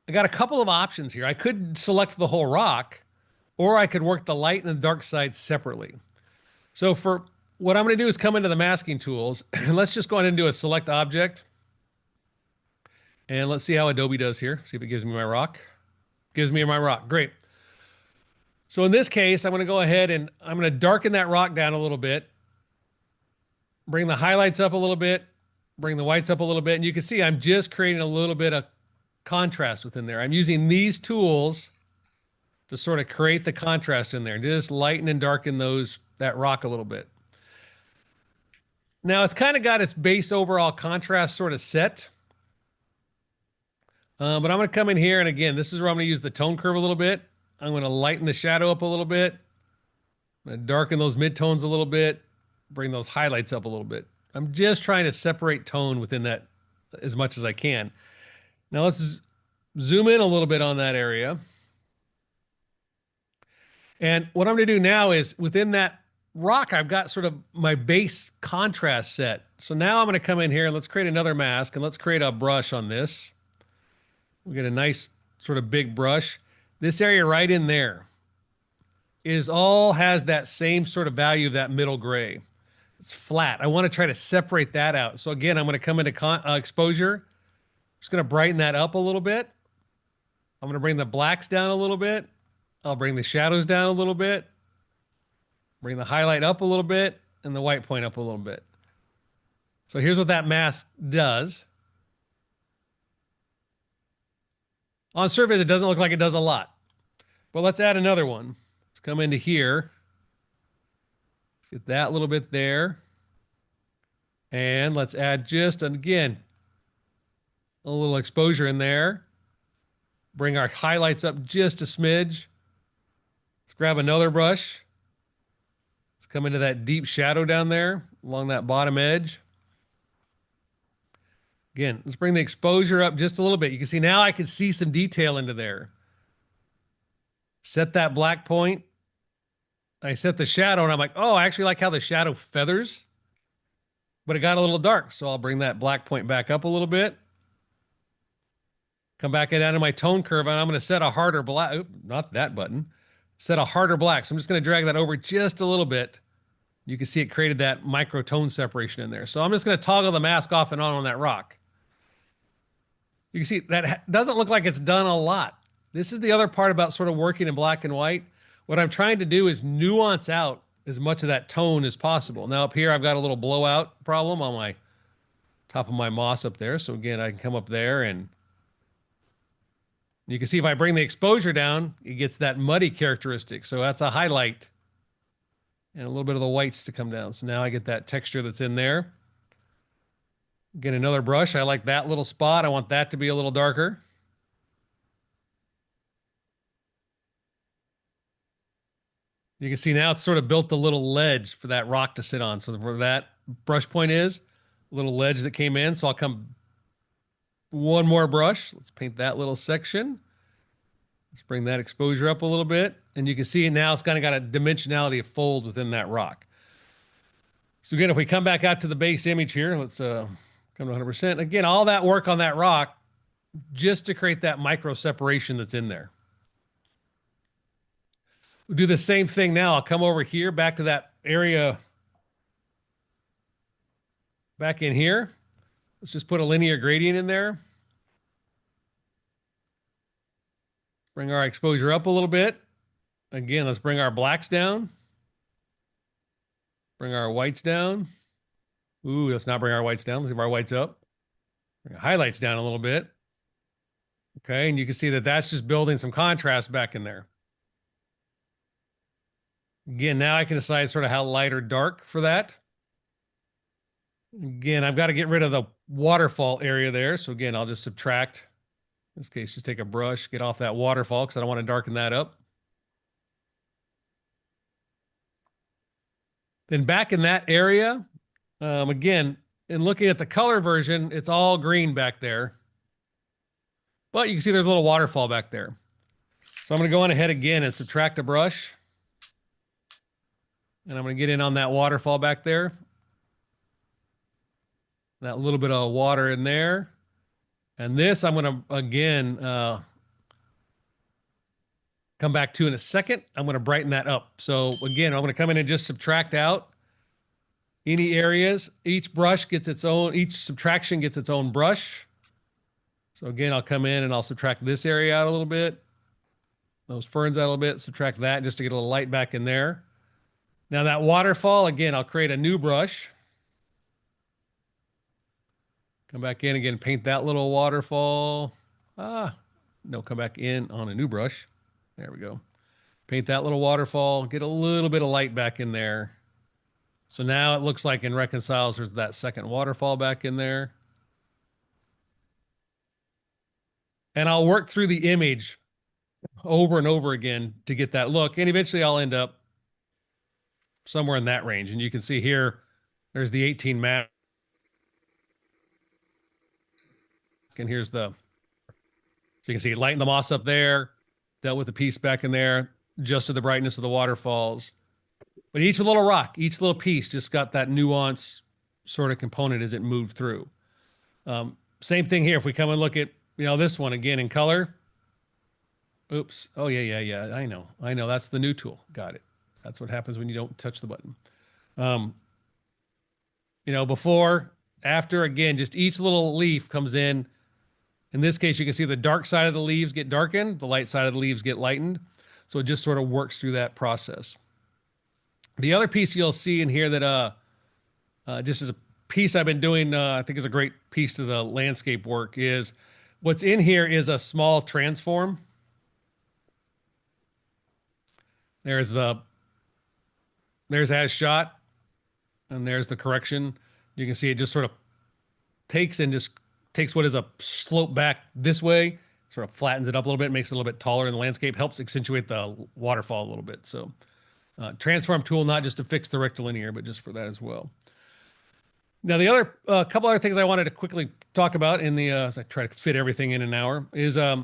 I got a couple of options here. I could select the whole rock, or I could work the light and the dark side separately. So for what I'm going to do is come into the masking tools, and let's just go ahead and do a select object. And let's see how Adobe does here. See if it gives me my rock. Gives me my rock. Great. So in this case, I'm going to go ahead and I'm going to darken that rock down a little bit. Bring the highlights up a little bit. Bring the whites up a little bit. And you can see I'm just creating a little bit of contrast within there. I'm using these tools to sort of create the contrast in there and just lighten and darken that rock a little bit. Now it's kind of got its base overall contrast sort of set. But I'm going to come in here, and again, this is where I'm going to use the tone curve a little bit. I'm going to lighten the shadow up a little bit. I'm going to darken those midtones a little bit, bring those highlights up a little bit. I'm just trying to separate tone within that as much as I can. Now let's zoom in a little bit on that area. And what I'm going to do now is within that rock, I've got sort of my base contrast set. So now I'm going to come in here and let's create another mask, and let's create a brush on this. We get a nice sort of big brush. This area right in there has that same sort of value of that middle gray. It's flat. I want to try to separate that out. So again, I'm going to come into exposure. Just going to brighten that up a little bit. I'm going to bring the blacks down a little bit. I'll bring the shadows down a little bit. Bring the highlight up a little bit and the white point up a little bit. So here's what that mask does. On surface, it doesn't look like it does a lot. But let's add another one. Let's come into here. Get that little bit there. And let's add just, again, a little exposure in there. Bring our highlights up just a smidge. Let's grab another brush. Let's come into that deep shadow down there along that bottom edge. Again, let's bring the exposure up just a little bit. You can see now I can see some detail into there. Set that black point. I set the shadow and I'm like, oh, I actually like how the shadow feathers, but it got a little dark. So I'll bring that black point back up a little bit. Come back down to my tone curve and I'm going to set a harder black. Oops, not that button. Set a harder black. So I'm just going to drag that over just a little bit. You can see it created that micro tone separation in there. So I'm just going to toggle the mask off and on that rock. You can see that doesn't look like it's done a lot. This is the other part about sort of working in black and white. What I'm trying to do is nuance out as much of that tone as possible. Now up here, I've got a little blowout problem on my top of my moss up there. So again, I can come up there and you can see if I bring the exposure down, it gets that muddy characteristic. So that's a highlight and a little bit of the whites to come down. So now I get that texture that's in there. Get another brush. I like that little spot. I want that to be a little darker. You can see now it's sort of built the little ledge for that rock to sit on. So where that brush point is, a little ledge that came in. So I'll come one more brush. Let's paint that little section. Let's bring that exposure up a little bit. And you can see now it's kind of got a dimensionality of fold within that rock. So again, if we come back out to the base image here, let's come to 100%. Again, all that work on that rock just to create that micro separation that's in there. We'll do the same thing now. I'll come over here, back to that area back in here. Let's just put a linear gradient in there. Bring our exposure up a little bit. Again, let's bring our blacks down. Bring our whites down. Ooh, let's not bring our whites down. Let's leave our whites up. Bring our highlights down a little bit. Okay, and you can see that that's just building some contrast back in there. Again, now I can decide sort of how light or dark for that. Again, I've got to get rid of the waterfall area there. So again, I'll just subtract. In this case, just take a brush, get off that waterfall because I don't want to darken that up. Then back in that area, again, in looking at the color version, it's all green back there. But you can see there's a little waterfall back there. So I'm going to go on ahead again and subtract a brush. And I'm going to get in on that waterfall back there. That little bit of water in there. And this I'm going to, again, come back to in a second. I'm going to brighten that up. So again, I'm going to come in and just subtract out any areas. Each brush gets its own, each subtraction gets its own brush. So again, I'll come in and I'll subtract this area out a little bit. Those ferns out a little bit, subtract that just to get a little light back in there. Now that waterfall, again, I'll create a new brush. Come back in again, paint that little waterfall. No, come back in on a new brush. There we go. Paint that little waterfall, get a little bit of light back in there. So now it looks like in Reconciles, there's that second waterfall back in there. And I'll work through the image over and over again to get that look. And eventually I'll end up somewhere in that range. And you can see here, there's the 18 mask. And here's the, so you can see lighten the moss up there, dealt with the piece back in there, adjusted the brightness of the waterfalls. But each little rock, each little piece just got that nuance sort of component as it moved through. Same thing here. If we come and look at, this one again in color. Oops. Oh, yeah. I know. That's the new tool. Got it. That's what happens when you don't touch the button. Before, after, again, just each little leaf comes in. In this case, you can see the dark side of the leaves get darkened. The light side of the leaves get lightened. So it just sort of works through that process. The other piece you'll see in here that just as a piece I've been doing, I think is a great piece to the landscape work, is what's in here is a small transform. There's as shot, and there's the correction. You can see it just sort of takes what is a slope back this way, sort of flattens it up a little bit, makes it a little bit taller in the landscape, helps accentuate the waterfall a little bit. So transform tool, not just to fix the rectilinear, but just for that as well. Now, the other couple other things I wanted to quickly talk about in the as I try to fit everything in an hour is if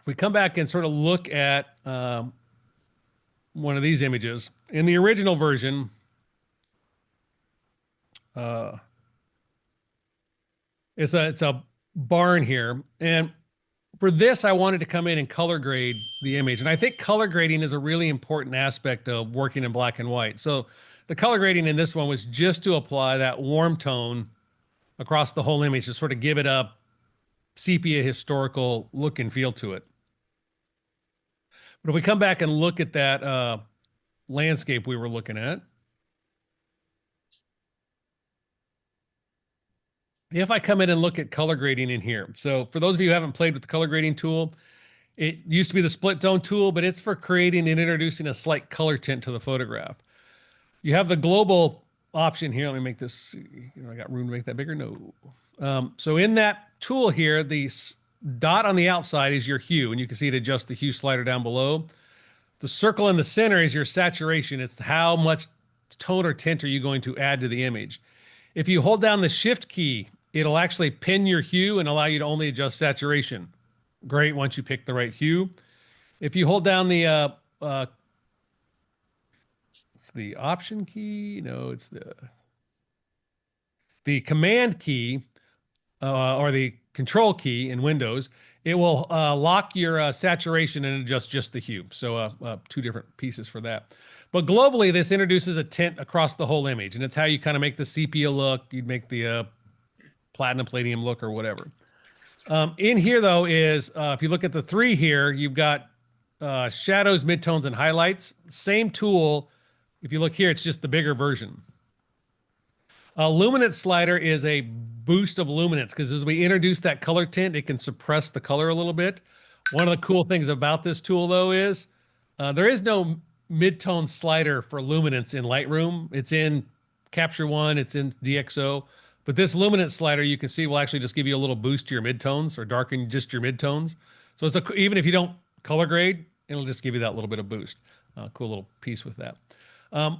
we come back and sort of look at one of these images in the original version. It's a barn here, and for this, I wanted to come in and color grade the image. And I think color grading is a really important aspect of working in black and white. So the color grading in this one was just to apply that warm tone across the whole image to sort of give it a sepia historical look and feel to it. But if we come back and look at that landscape we were looking at, if I come in and look at color grading in here. So for those of you who haven't played with the color grading tool, it used to be the split tone tool, but it's for creating and introducing a slight color tint to the photograph. You have the global option here. Let me make this, I got room to make that bigger? No. So in that tool here, the dot on the outside is your hue, and you can see it adjusts the hue slider down below. The circle in the center is your saturation. It's how much tone or tint are you going to add to the image. If you hold down the shift key, it'll actually pin your hue and allow you to only adjust saturation. Great once you pick the right hue. If you hold down the, it's the option key. No, it's the command key or the control key in Windows. It will lock your saturation and adjust just the hue. So two different pieces for that. But globally, this introduces a tint across the whole image, and it's how you kind of make the sepia look. You'd make the platinum palladium look or whatever. In here, though, is if you look at the three here, you've got shadows, midtones, and highlights. Same tool. If you look here, it's just the bigger version. Luminance slider is a boost of luminance because as we introduce that color tint, it can suppress the color a little bit. One of the cool things about this tool, though, is there is no midtone slider for luminance in Lightroom. It's in Capture One, it's in DxO. But this luminance slider, you can see, will actually just give you a little boost to your midtones or darken just your midtones. So it's even if you don't color grade, it'll just give you that little bit of boost. Cool little piece with that.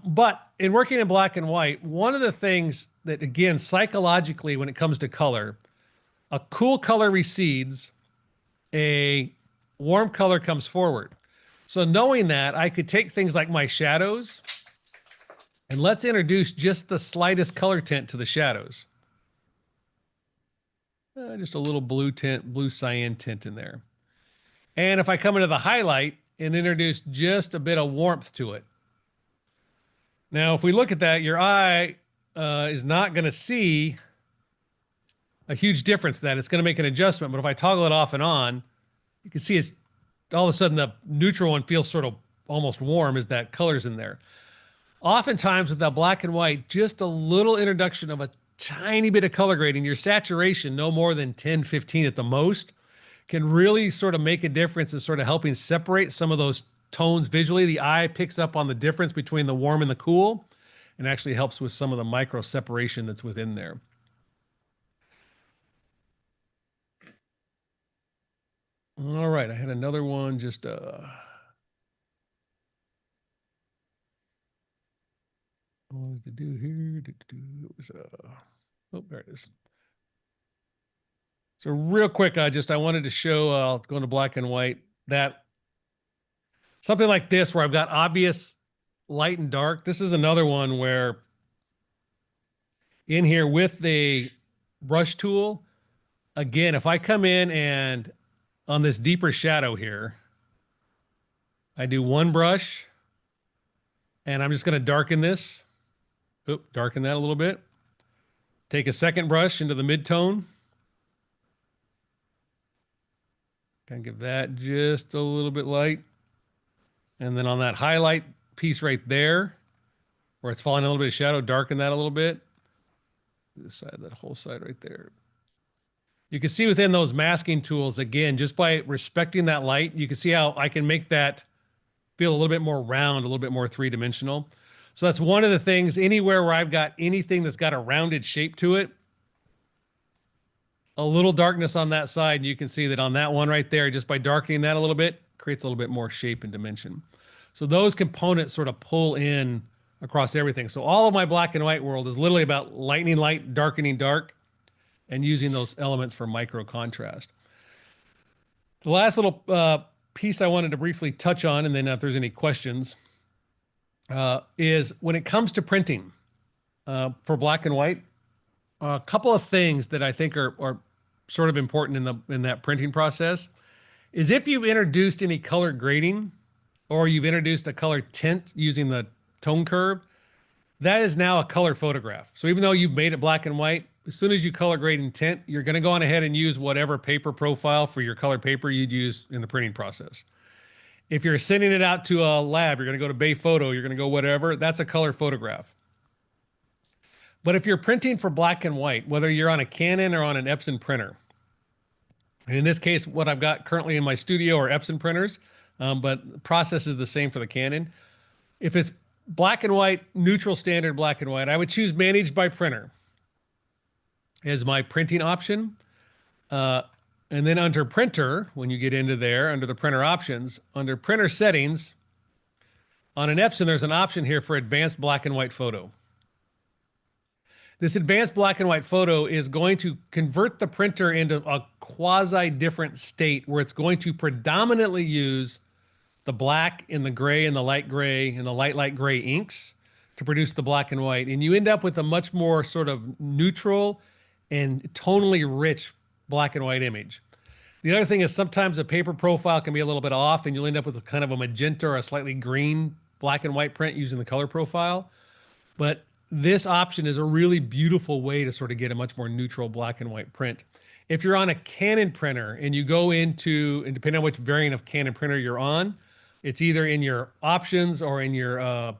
But in working in black and white, one of the things that, again, psychologically, when it comes to color, a cool color recedes, a warm color comes forward. So knowing that, I could take things like my shadows and let's introduce just the slightest color tint to the shadows. Just a little blue tint, blue cyan tint in there. And if I come into the highlight and introduce just a bit of warmth to it. Now, if we look at that, your eye is not going to see a huge difference then. It's going to make an adjustment. But if I toggle it off and on, you can see it's all of a sudden the neutral one feels sort of almost warm as that color's in there. Oftentimes with that black and white, just a little introduction of a tiny bit of color grading, your saturation, no more than 10, 15 at the most, can really sort of make a difference in sort of helping separate some of those tones visually. The eye picks up on the difference between the warm and the cool and actually helps with some of the micro separation that's within there. All right, I had another one just what was to do here? It was oh, there it is. So real quick, I wanted to show, I'll go into black and white, that something like this where I've got obvious light and dark. This is another one where in here with the brush tool, again, if I come in and on this deeper shadow here, I do one brush and I'm just going to darken this. Oop, darken that a little bit. Take a second brush into the mid-tone. Kind of give that just a little bit light. And then on that highlight piece right there, where it's falling a little bit of shadow, darken that a little bit. This side, that whole side right there. You can see within those masking tools, again, just by respecting that light, you can see how I can make that feel a little bit more round, a little bit more three-dimensional. So that's one of the things, anywhere where I've got anything that's got a rounded shape to it, a little darkness on that side, and you can see that on that one right there, just by darkening that a little bit, creates a little bit more shape and dimension. So those components sort of pull in across everything. So all of my black and white world is literally about lightening light, darkening dark, and using those elements for micro contrast. The last little piece I wanted to briefly touch on, and then if there's any questions, is when it comes to printing for black and white, a couple of things that I think are sort of important in that printing process is if you've introduced any color grading or you've introduced a color tint using the tone curve, that is now a color photograph. So even though you've made it black and white, as soon as you color grade and tint, you're going to go on ahead and use whatever paper profile for your color paper you'd use in the printing process. If you're sending it out to a lab, you're going to go to Bay Photo, you're going to go whatever, that's a color photograph. But if you're printing for black and white, whether you're on a Canon or on an Epson printer, and in this case, what I've got currently in my studio are Epson printers, but the process is the same for the Canon. If it's black and white, neutral standard black and white, I would choose managed by printer as my printing option. And then under printer, when you get into there, under the printer options, under printer settings, on an Epson, there's an option here for advanced black and white photo. This advanced black and white photo is going to convert the printer into a quasi-different state where it's going to predominantly use the black and the gray and the light gray and the light gray inks to produce the black and white. And you end up with a much more sort of neutral and tonally rich black and white image. The other thing is sometimes the paper profile can be a little bit off and you'll end up with a kind of a magenta or a slightly green black and white print using the color profile. But this option is a really beautiful way to sort of get a much more neutral black and white print. If you're on a Canon printer and you go into, and depending on which variant of Canon printer you're on, it's either in your options or in your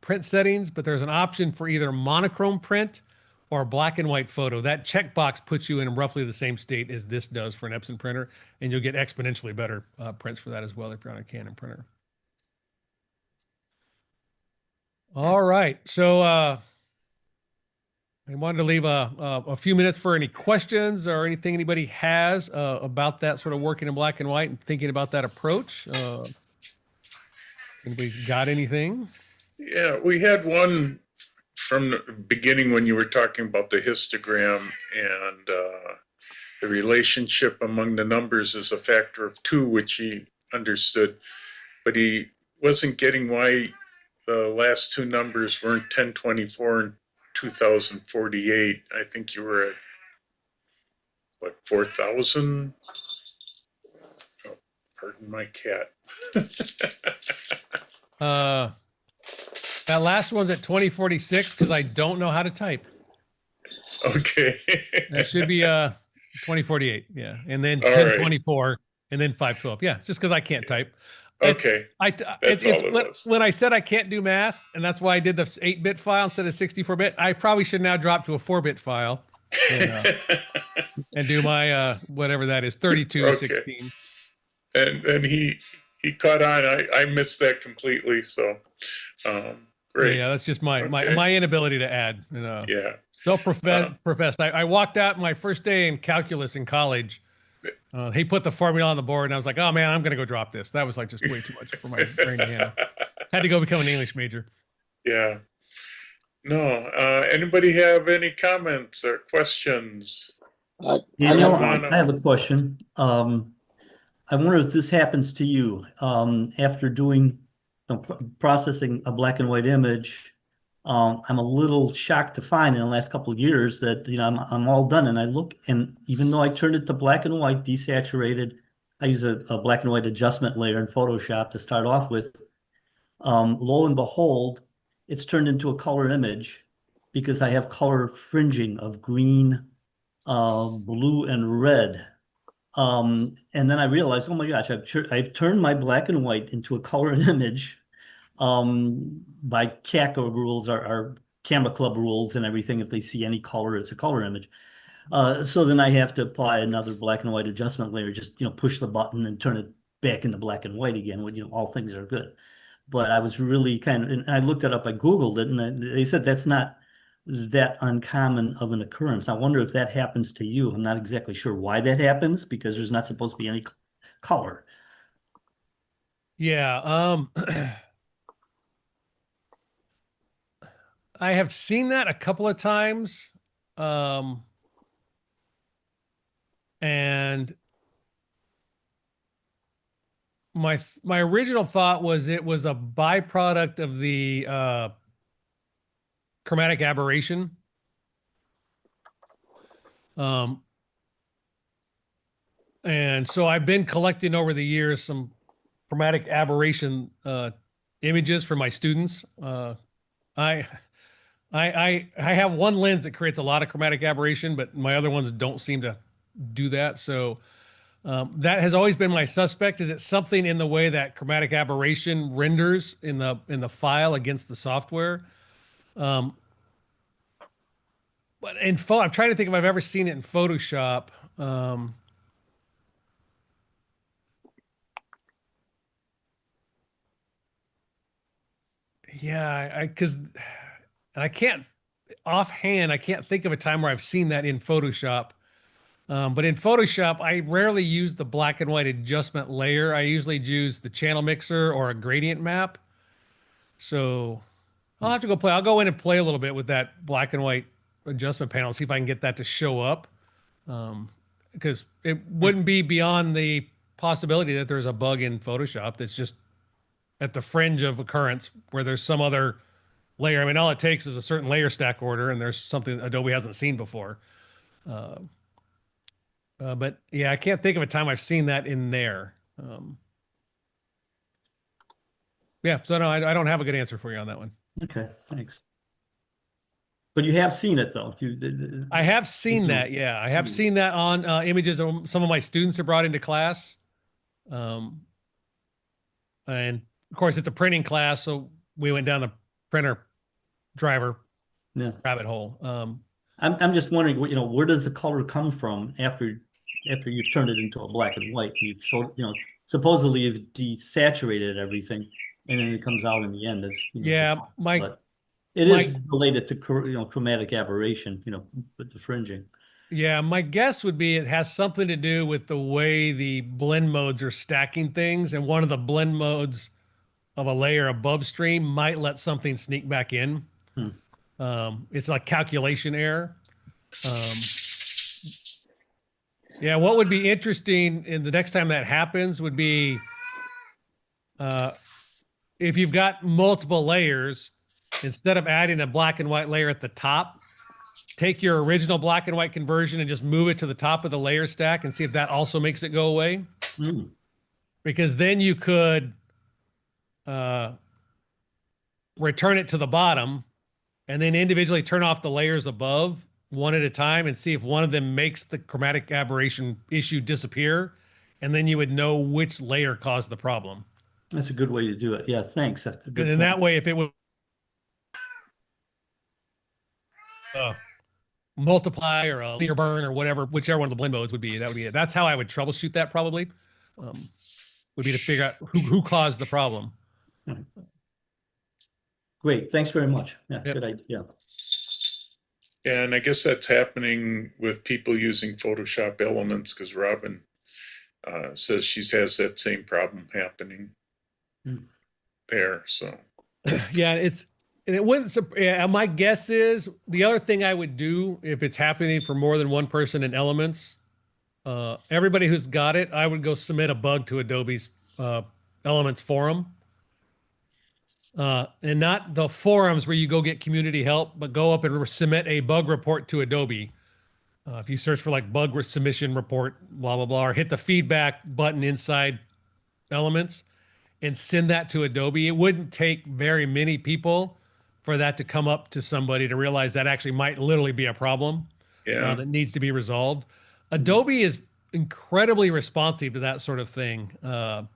print settings, but there's an option for either monochrome print or black and white photo. That checkbox puts you in roughly the same state as this does for an Epson printer, and you'll get exponentially better prints for that as well if you're on a Canon printer. All right, so I wanted to leave a few minutes for any questions or anything anybody has about that sort of working in black and white and thinking about that approach. Anybody's got anything? Yeah, we had one from the beginning when you were talking about the histogram and the relationship among the numbers is a factor of 2, which he understood, but he wasn't getting why the last two numbers weren't 1024 and 2048. I think you were at, what, 4,000? Oh, pardon my cat. That last one's at 2046 because I don't know how to type. Okay. That should be 2048. Yeah. And then All 1024 and then 512. Yeah. Just because I can't type. Okay. That's all it was. When I said I can't do math, and that's why I did the 8-bit file instead of 64-bit, I probably should now drop to a 4-bit file and do my whatever that is, 3216. And he caught on. I missed that completely. So great. Yeah, that's just my inability to add. Yeah. Self-professed. I walked out my first day in calculus in college. He put the formula on the board, and I was like, "Oh man, I'm gonna go drop this." That was like just way too much for my brain to handle. Had to go become an English major. Yeah. No. Anybody have any comments or questions? I have a question. I wonder if this happens to you after doing processing a black and white image. I'm a little shocked to find in the last couple of years that I'm all done, and I look, and even though I turned it to black and white, desaturated, I use a black and white adjustment layer in Photoshop to start off with. Lo and behold, it's turned into a color image because I have color fringing of green, blue, and red. And then I realized, oh my gosh, I've turned my black and white into a color image by CACA rules, our Camera Club rules and everything. If they see any color, it's a color image. So then I have to apply another black and white adjustment layer, just push the button and turn it back into black and white again when all things are good. But I was really and I looked it up, I Googled it, and they said that's not that uncommon of an occurrence. I wonder if that happens to you. I'm not exactly sure why that happens because there's not supposed to be any color. Yeah. I have seen that a couple of times. And my original thought was it was a byproduct of the chromatic aberration. And so I've been collecting over the years some chromatic aberration images for my students. I have one lens that creates a lot of chromatic aberration, but my other ones don't seem to do that. So that has always been my suspect. Is it something in the way that chromatic aberration renders in the file against the software? But I'm trying to think if I've ever seen it in Photoshop. Yeah, because I can't offhand, I can't think of a time where I've seen that in Photoshop. But in Photoshop, I rarely use the black and white adjustment layer. I usually use the channel mixer or a gradient map. So I'll have to go play. I'll go in and play a little bit with that black and white adjustment panel, see if I can get that to show up. Because it wouldn't be beyond the possibility that there's a bug in Photoshop that's just at the fringe of occurrence where there's some other layer. I mean, all it takes is a certain layer stack order, and there's something Adobe hasn't seen before. But yeah, I can't think of a time I've seen that in there. Yeah, so no, I don't have a good answer for you on that one. Okay, thanks. But you have seen it though. I have seen that. Yeah, I have seen that on images some of my students have brought into class. And of course, it's a printing class, so we went down the printer driver rabbit hole. I'm just wondering, where does the color come from after you've turned it into a black and white? Supposedly you've desaturated everything, and then it comes out in the end as but it is related to chromatic aberration, with the fringing. Yeah, my guess would be it has something to do with the way the blend modes are stacking things, and one of the blend modes of a layer above stream might let something sneak back in. It's like calculation error. Yeah, what would be interesting in the next time that happens would be uh, if you've got multiple layers, instead of adding a black and white layer at the top, take your original black and white conversion and just move it to the top of the layer stack and see if that also makes it go away. Mm. Because then you could uh, return it to the bottom and then individually turn off the layers above one at a time and see if one of them makes the chromatic aberration issue disappear. And then you would know which layer caused the problem. That's a good way to do it. Yeah, thanks. That's a good And then point. that way, if it would multiply or a linear burn or whatever, whichever one of the blend modes would be, that would be it. That's how I would troubleshoot that probably, would be to figure out who caused the problem. Great. Thanks very much. Yeah, Yep. good idea. Yeah, and I guess that's happening with people using Photoshop Elements because Robin says she has that same problem happening there. So Yeah, and it wouldn't. Yeah, my guess is the other thing I would do if it's happening for more than one person in Elements, everybody who's got it, I would go submit a bug to Adobe's Elements forum. And not the forums where you go get community help, but go up and submit a bug report to Adobe. If you search for like bug submission report, blah, blah, blah, or hit the feedback button inside Elements and send that to Adobe, it wouldn't take very many people for that to come up to somebody to realize that actually might literally be a problem that needs to be resolved. Adobe is incredibly responsive to that sort of thing. A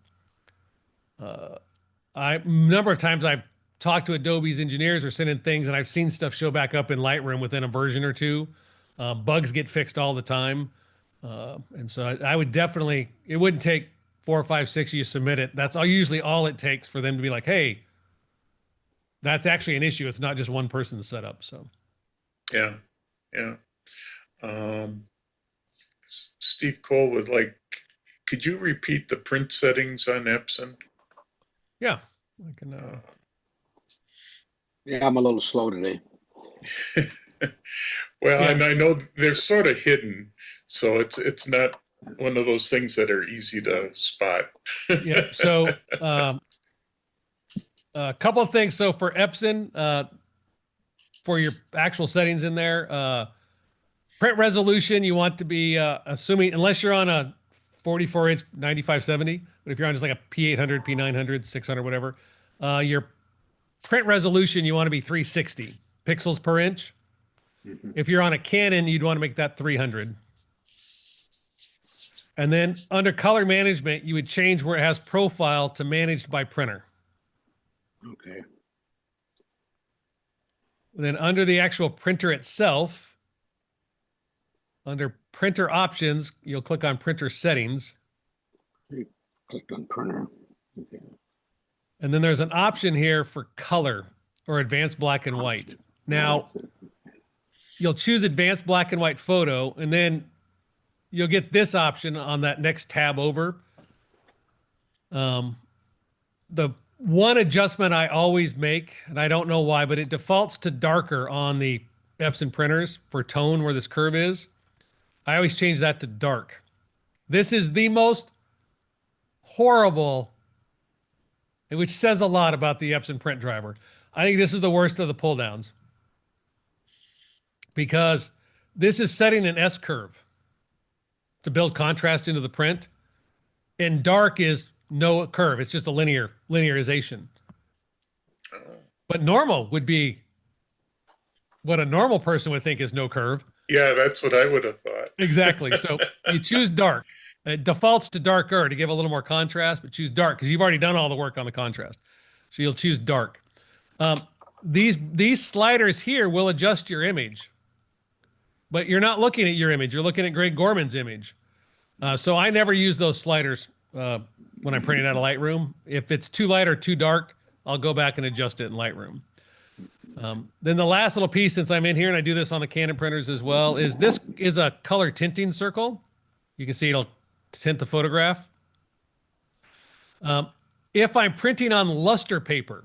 number of times I've talked to Adobe's engineers or sent in things and I've seen stuff show back up in Lightroom within a version or two. Bugs get fixed all the time. And so I would definitely, it wouldn't take 4 or 5, 6 you submit it. That's usually all it takes for them to be like, hey, that's actually an issue. It's not just one person's setup. So yeah. Steve Cole would like, could you repeat the print settings on Epson? yeah, I can. Yeah, I'm a little slow today. Well, Yeah. and I know they're sort of hidden, so it's not one of those things that are easy to spot. Yeah. So a couple of things. So for Epson, for your actual settings in there, print resolution, you want to be assuming, unless you're on a 44-inch 9570, but if you're on just like a P800, P900, 600, whatever, your print resolution, you want to be 360 pixels per inch. If you're on a Canon, you'd want to make that 300. And then under color management, you would change where it has profile to managed by printer. Okay. And then under the actual printer itself, under printer options, you'll click on printer settings. Clicked on printer. Okay. And then there's an option here for color or advanced black and white. Now, you'll choose advanced black and white photo, and then you'll get this option on that next tab over. The one adjustment I always make, and I don't know why, but it defaults to darker on the Epson printers for tone where this curve is. I always change that to dark. This is the most horrible, which says a lot about the Epson print driver. I think this is the worst of the pull downs because this is setting an S curve to build contrast into the print, and dark is no curve. It's just a linearization. But normal would be what a normal person would think is no curve. Yeah, that's what I would have thought. Exactly. So you choose dark. It defaults to darker to give a little more contrast, but choose dark because you've already done all the work on the contrast. So you'll choose dark. These sliders here will adjust your image, but you're not looking at your image. You're looking at Greg Gorman's image. So I never use those sliders when I'm printing out of Lightroom. If it's too light or too dark, I'll go back and adjust it in Lightroom. Then the last little piece, since I'm in here and I do this on the Canon printers as well, is this is a color tinting circle. You can see it'll tint the photograph. If I'm printing on luster paper,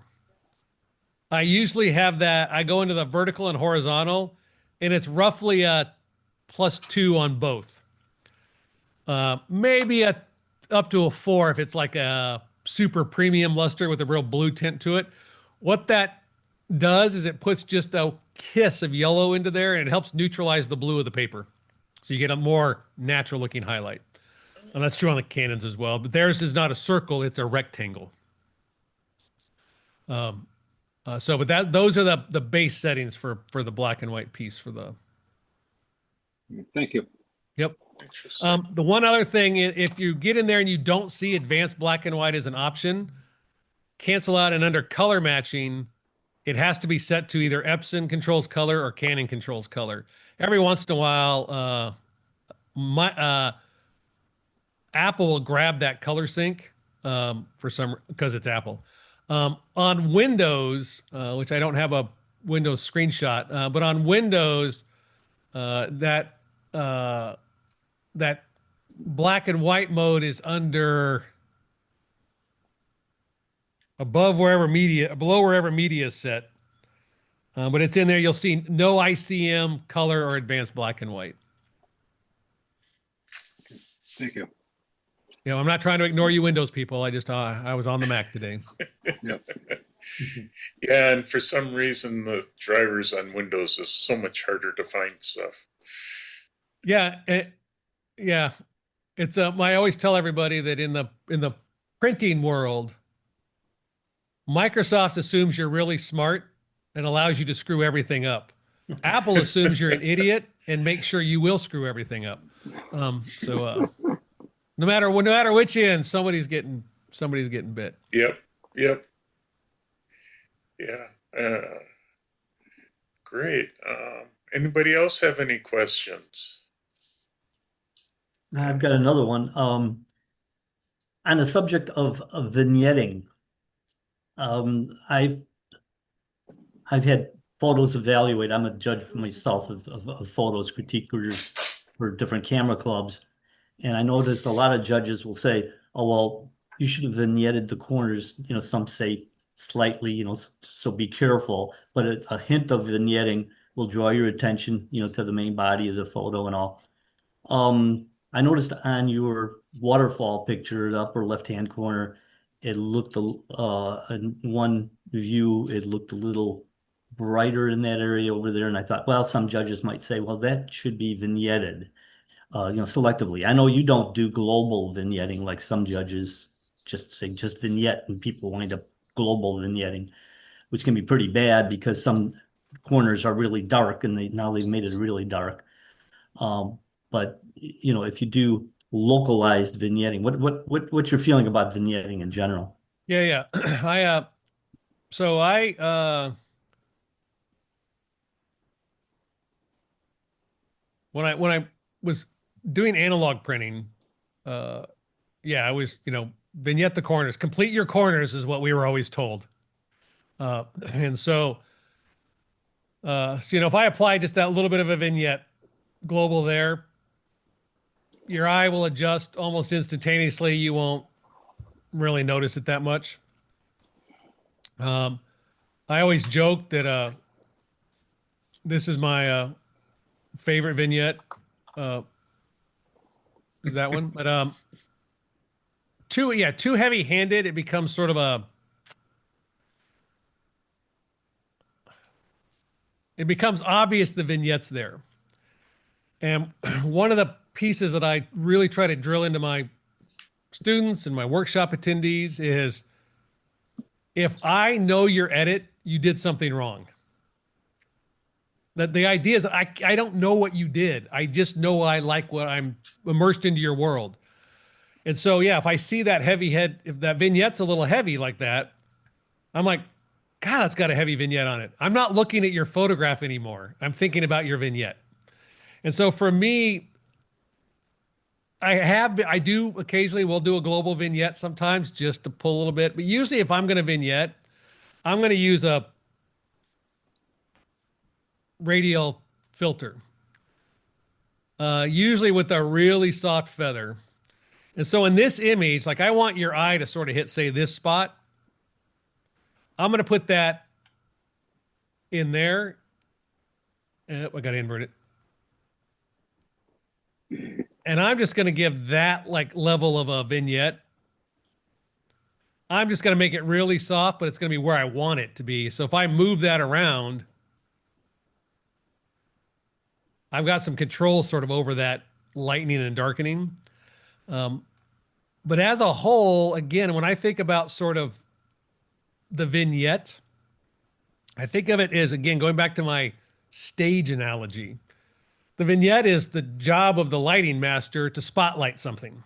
I usually have that. I go into the vertical and horizontal, and it's roughly a +2 on both. maybe up to a 4 if it's like a super premium luster with a real blue tint to it. What that does is it puts just a kiss of yellow into there, and it helps neutralize the blue of the paper. So you get a more natural looking highlight. And that's true on the Canons as well, but theirs is not a circle, it's a rectangle. But those are the base settings for the black and white piece for the. Thank you. Yep. Interesting. The one other thing, if you get in there and you don't see advanced black and white as an option, cancel out, and under color matching, it has to be set to either Epson controls color or Canon controls color. Every once in a while, Apple will grab that color sync because it's Apple. On Windows, which I don't have a Windows screenshot, but on Windows, that black and white mode is under below wherever media is set. But it's in there. You'll see no ICM, color, or advanced black and white. Thank you. You know, I'm not trying to ignore you Windows people. I was on the Mac today. Yep. Yeah, and for some reason the drivers on Windows is so much harder to find stuff. Yeah, yeah. It's I always tell everybody that in the printing world, Microsoft assumes you're really smart and allows you to screw everything up. Apple assumes you're an idiot and makes sure you will screw everything up. No matter which end, somebody's getting bit. Yep. Yeah. Great. Anybody else have any questions? I've got another one. On the subject of vignetting, I've had photos evaluated. I'm a judge myself of photos, critique readers for different camera clubs. And I noticed a lot of judges will say, oh, well, you should have vignetted the corners. You know, some say slightly, you know, so be careful. But a hint of vignetting will draw your attention, you know, to the main body of the photo and all. I noticed on your waterfall picture, the upper left-hand corner, it looked, in one view, it looked a little brighter in that area over there. And I thought, well, some judges might say, well, that should be vignetted, you know, selectively. I know you don't do global vignetting like some judges just say just vignette, and people wind up global vignetting, which can be pretty bad because some corners are really dark and now they've made it really dark. But you know, if you do localized vignetting, what's your feeling about vignetting in general? Yeah. When I was doing analog printing, I was, you know, vignette the corners, complete your corners is what we were always told. And so, you know, if I apply just that little bit of a vignette global there, your eye will adjust almost instantaneously. You won't really notice it that much. I always joke that this is my favorite vignette. Is that one? But too heavy-handed, it becomes sort of it becomes obvious the vignette's there. And one of the pieces that I really try to drill into my students and my workshop attendees is, if I know your edit, you did something wrong. That the idea is that I don't know what you did. I just know I like what I'm immersed into your world. And so, yeah, if I see that heavy head, if that vignette's a little heavy like that, I'm like, God, that's got a heavy vignette on it. I'm not looking at your photograph anymore. I'm thinking about your vignette. And so for me, I do occasionally, we'll do a global vignette sometimes just to pull a little bit. But usually if I'm going to vignette, I'm going to use a radial filter, usually with a really soft feather. And so in this image, like I want your eye to sort of hit, say, this spot. I'm going to put that in there. I got to invert it. And I'm just going to give that like level of a vignette. I'm just going to make it really soft, but it's going to be where I want it to be. So if I move that around, I've got some control sort of over that lightening and darkening. But as a whole, again, when I think about sort of the vignette, I think of it as, again, going back to my stage analogy. The vignette is the job of the lighting master to spotlight something.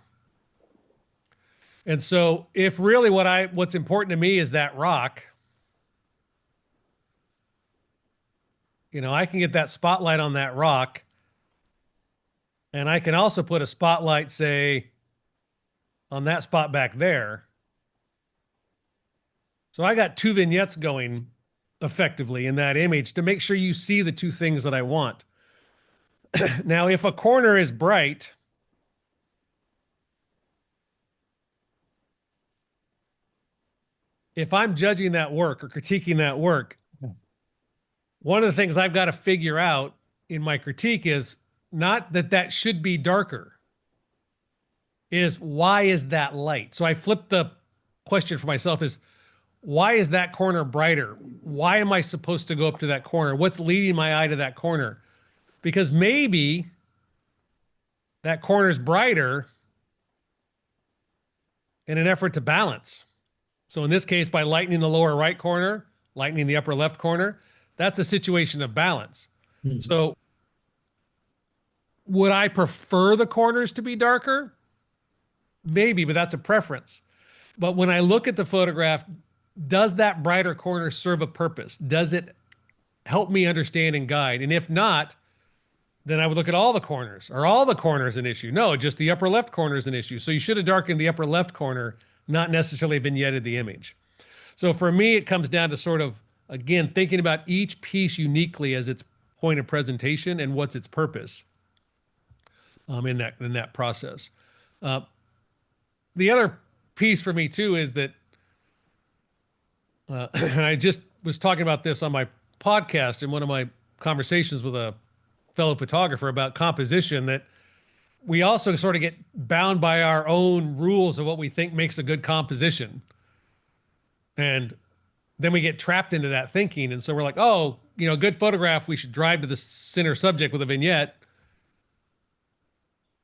And so if really what's important to me is that rock, I can get that spotlight on that rock, and I can also put a spotlight, say, on that spot back there. So I got two vignettes going effectively in that image to make sure you see the two things that I want. Now, if a corner is bright, if I'm judging that work or critiquing that work, one of the things I've got to figure out in my critique is not that should be darker, is why is that light? So I flipped the question for myself is, why is that corner brighter? Why am I supposed to go up to that corner? What's leading my eye to that corner? Because maybe that corner's brighter in an effort to balance. So in this case, by lightening the lower right corner, lightening the upper left corner, that's a situation of balance. So would I prefer the corners to be darker? Maybe, but that's a preference. But when I look at the photograph, does that brighter corner serve a purpose? Does it help me understand and guide? And if not, then I would look at all the corners. Are all the corners an issue? No, just the upper left corner is an issue. So you should have darkened the upper left corner, not necessarily vignetted the image. So for me, it comes down to sort of, again, thinking about each piece uniquely as its point of presentation and what's its purpose in that process. The other piece for me too is that, and I just was talking about this on my podcast in one of my conversations with a fellow photographer about composition, that we also sort of get bound by our own rules of what we think makes a good composition. And then we get trapped into that thinking. And so we're like, oh, good photograph, we should drive to the center subject with a vignette,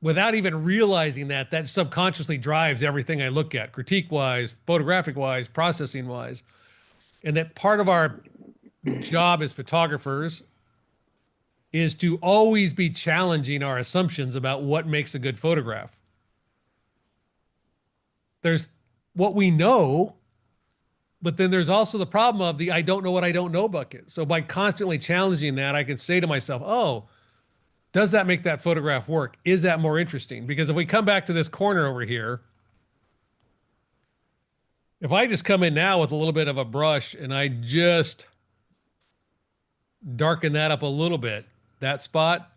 without even realizing that subconsciously drives everything I look at, critique-wise, photographic-wise, processing-wise. And that part of our job as photographers is to always be challenging our assumptions about what makes a good photograph. There's what we know, but then there's also the problem of the I don't know what I don't know bucket. So by constantly challenging that, I can say to myself, oh, does that make that photograph work? Is that more interesting? Because if we come back to this corner over here, if I just come in now with a little bit of a brush and I just darken that up a little bit, that spot,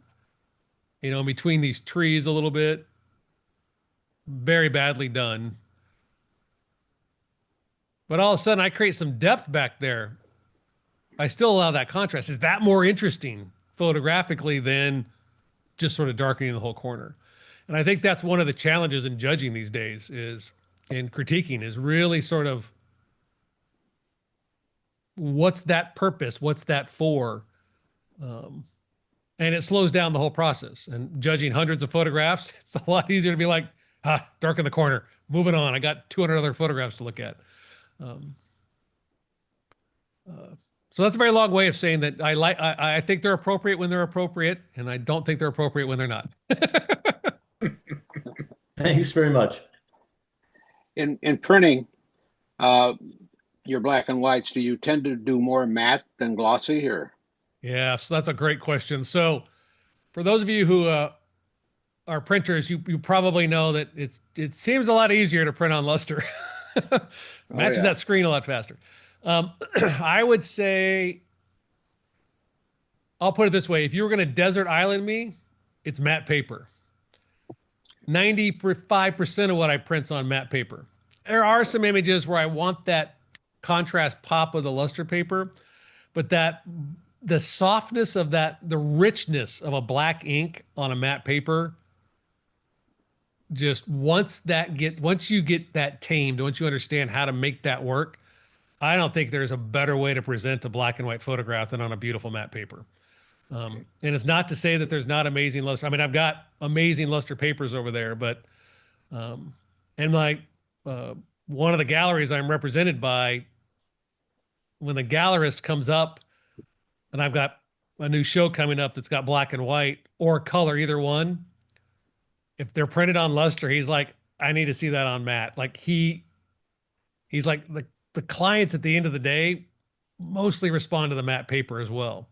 in between these trees a little bit, very badly done. But all of a sudden I create some depth back there. I still allow that contrast. Is that more interesting photographically than just sort of darkening the whole corner? And I think that's one of the challenges in judging these days in critiquing is really sort of, what's that purpose? What's that for? And it slows down the whole process. And judging hundreds of photographs, it's a lot easier to be like, darken the corner, moving on. I got 200 other photographs to look at. So that's a very long way of saying that I think they're appropriate when they're appropriate, and I don't think they're appropriate when they're not. Thanks very much. In printing, your black and whites, do you tend to do more matte than glossy, or? Yeah, so that's a great question. So for those of you who are printers, you probably know that it seems a lot easier to print on luster. Matches that screen a lot faster. I would say, I'll put it this way. If you were going to desert island me, it's matte paper. 95% of what I print's on matte paper. There are some images where I want that contrast pop of the luster paper, but the softness of that, the richness of a black ink on a matte paper just once you get that tamed, once you understand how to make that work, I don't think there's a better way to present a black and white photograph than on a beautiful matte paper. And it's not to say that there's not amazing luster. I mean, I've got amazing luster papers over there, but and like one of the galleries I'm represented by, when the gallerist comes up, and I've got a new show coming up that's got black and white or color, either one. If they're printed on luster, he's like, I need to see that on matte. Like he's like the clients at the end of the day mostly respond to the matte paper as well.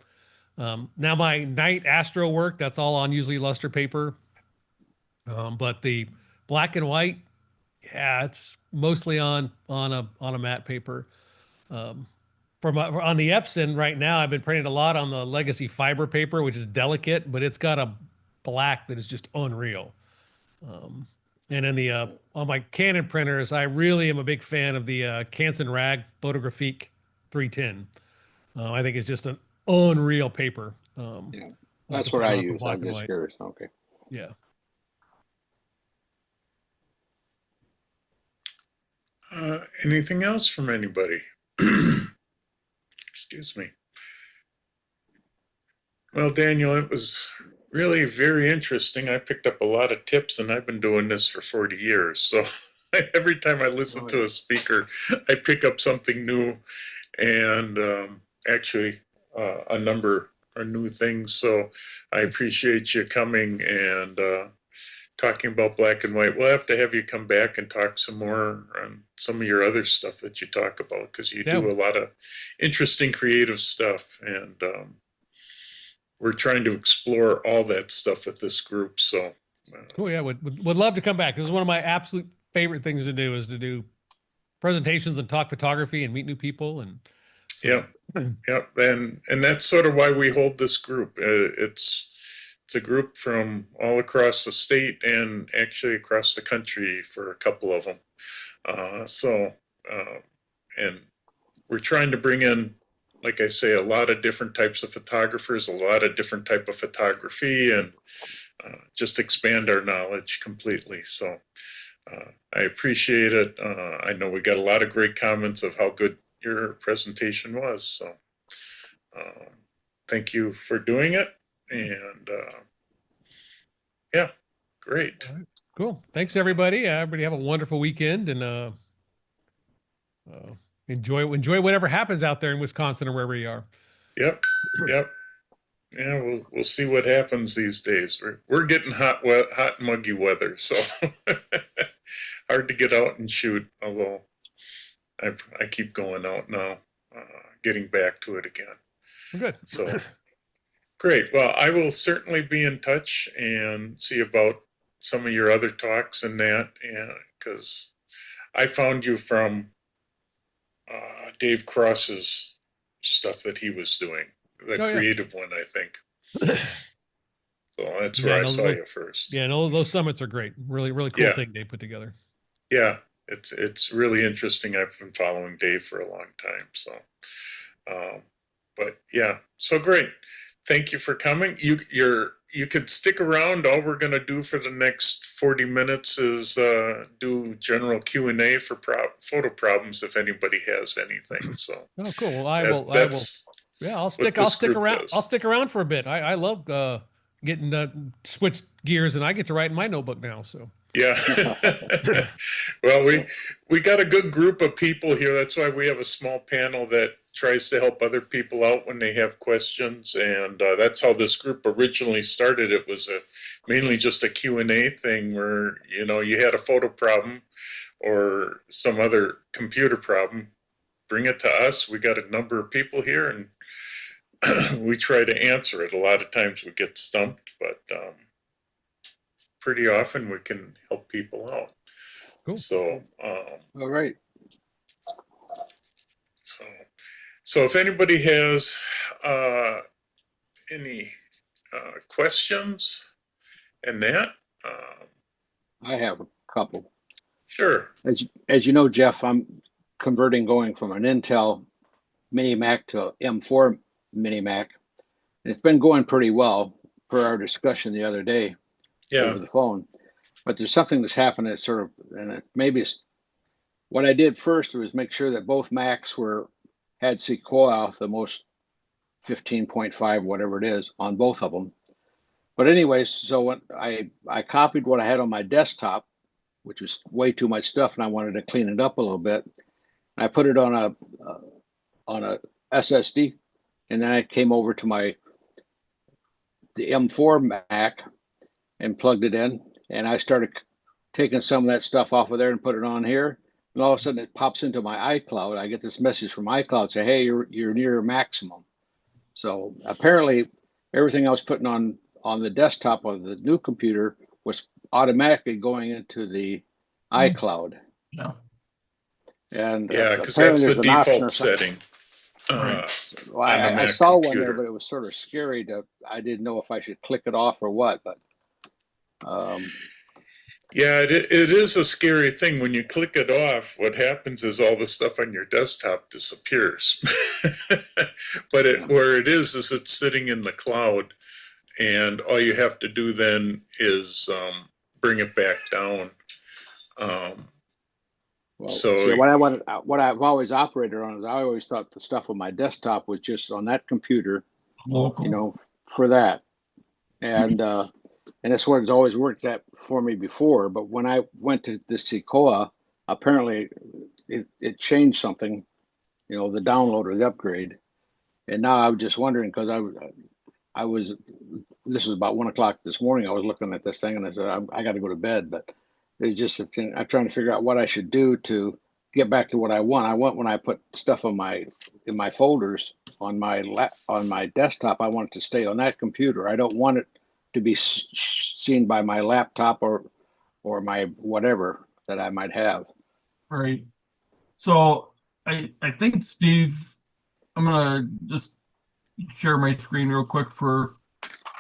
Now my night astro work, that's all on usually luster paper. But the black and white, yeah, it's mostly on a matte paper. On the Epson right now, I've been printing a lot on the Legacy fiber paper, which is delicate, but it's got a black that is just unreal. And in the on my Canon printers, I really am a big fan of the Canson Rag Photographique 310. I think it's just an unreal paper. Yeah, to that's print what I on for use. black I'm and just white. curious. Okay. Yeah. Anything else from anybody? Excuse me. Well, Daniel, it was really very interesting. I picked up a lot of tips, and I've been doing this for 40 years. So every time I listen to a speaker, I pick up something new, and actually a number of new things. So I appreciate you coming and talking about black and white. We'll have to have you come back and talk some more on some of your other stuff that you talk about, because you do a lot of interesting creative stuff, and we're trying to explore all that stuff with this group. So Cool. Yeah, would love to come back. This is one of my absolute favorite things to do, is to do presentations and talk photography and meet new people. And so. yeah, and that's sort of why we hold this group. It's a group from all across the state and actually across the country for a couple of them. And we're trying to bring in, like I say, a lot of different types of photographers, a lot of different type of photography, and just expand our knowledge completely. So I appreciate it. I know we got a lot of great comments of how good your presentation was. So thank you for doing it. And yeah, great. All right. Cool. Thanks, everybody. Everybody have a wonderful weekend, and enjoy whatever happens out there in Wisconsin or wherever you are. Yep. Yeah, we'll see what happens these days. We're getting hot and muggy weather, so hard to get out and shoot. Although I keep going out now, getting back to it again. Good. So great. Well, I will certainly be in touch and see about some of your other talks and that, because I found you from Dave Cross's stuff that he was doing, the creative one, I think. So that's where I saw you first. Yeah, and all those summits are great. Really, really cool thing they put together. Yeah, it's really interesting. I've been following Dave for a long time. So, but yeah, so great. Thank you for coming. You could stick around. All we're going to do for the next 40 minutes is do general Q&A for photo problems if anybody has anything. So oh, cool. Well, I will. Yeah, I'll stick around. Does. I'll stick around for a bit. I love getting switched gears, and I get to write in my notebook now. So yeah. Well, we got a good group of people here. That's why we have a small panel that tries to help other people out when they have questions, and that's how this group originally started. It was mainly just a Q&A thing where you had a photo problem or some other computer problem, bring it to us. We got a number of people here, and we try to answer it. A lot of times we get stumped, but pretty often we can help people out. Cool. So all right. So if anybody has any questions and that, I have a couple. sure. As you know, Jeff, I'm going from an Intel Mini Mac to M4 Mini Mac. And it's been going pretty well per our discussion the other day over the phone. but there's something that's happened that's sort of, and maybe it's what I did first was make sure that both Macs had Sequoia, the most 15.5, whatever it is, on both of them. But anyways, so when I copied what I had on my desktop, which was way too much stuff, and I wanted to clean it up a little bit. I put it on a SSD, and then I came over to the M4 Mac and plugged it in, and I started taking some of that stuff off of there and put it on here. And all of a sudden, it pops into my iCloud. I get this message from iCloud say, "Hey, you're near maximum." So apparently, everything I was putting on the desktop of the new computer was automatically going into the iCloud. Yeah. And Yeah, because that's the default setting. Well, I saw one there, but it was sort of scary. I didn't know if I should click it off or what. But yeah, it is a scary thing. When you click it off, what happens is all the stuff on your desktop disappears. But where it is it's sitting in the cloud, and all you have to do then is bring it back down. So what I've always operated on is I always thought the stuff on my desktop was just on that computer, Local. for that, and that's what it's always worked at for me before. But when I went to the Sequoia, apparently it changed something, the download or the upgrade. And now I was just wondering, because this was about 1 o'clock this morning. I was looking at this thing and I said, I got to go to bed, but it's just, I'm trying to figure out what I should do to get back to what I want. I want, when I put stuff in my folders on my desktop, I want it to stay on that computer. I don't want it to be seen by my laptop or my whatever that I might have. Right. So I think, Steve, I'm gonna just share my screen real quick for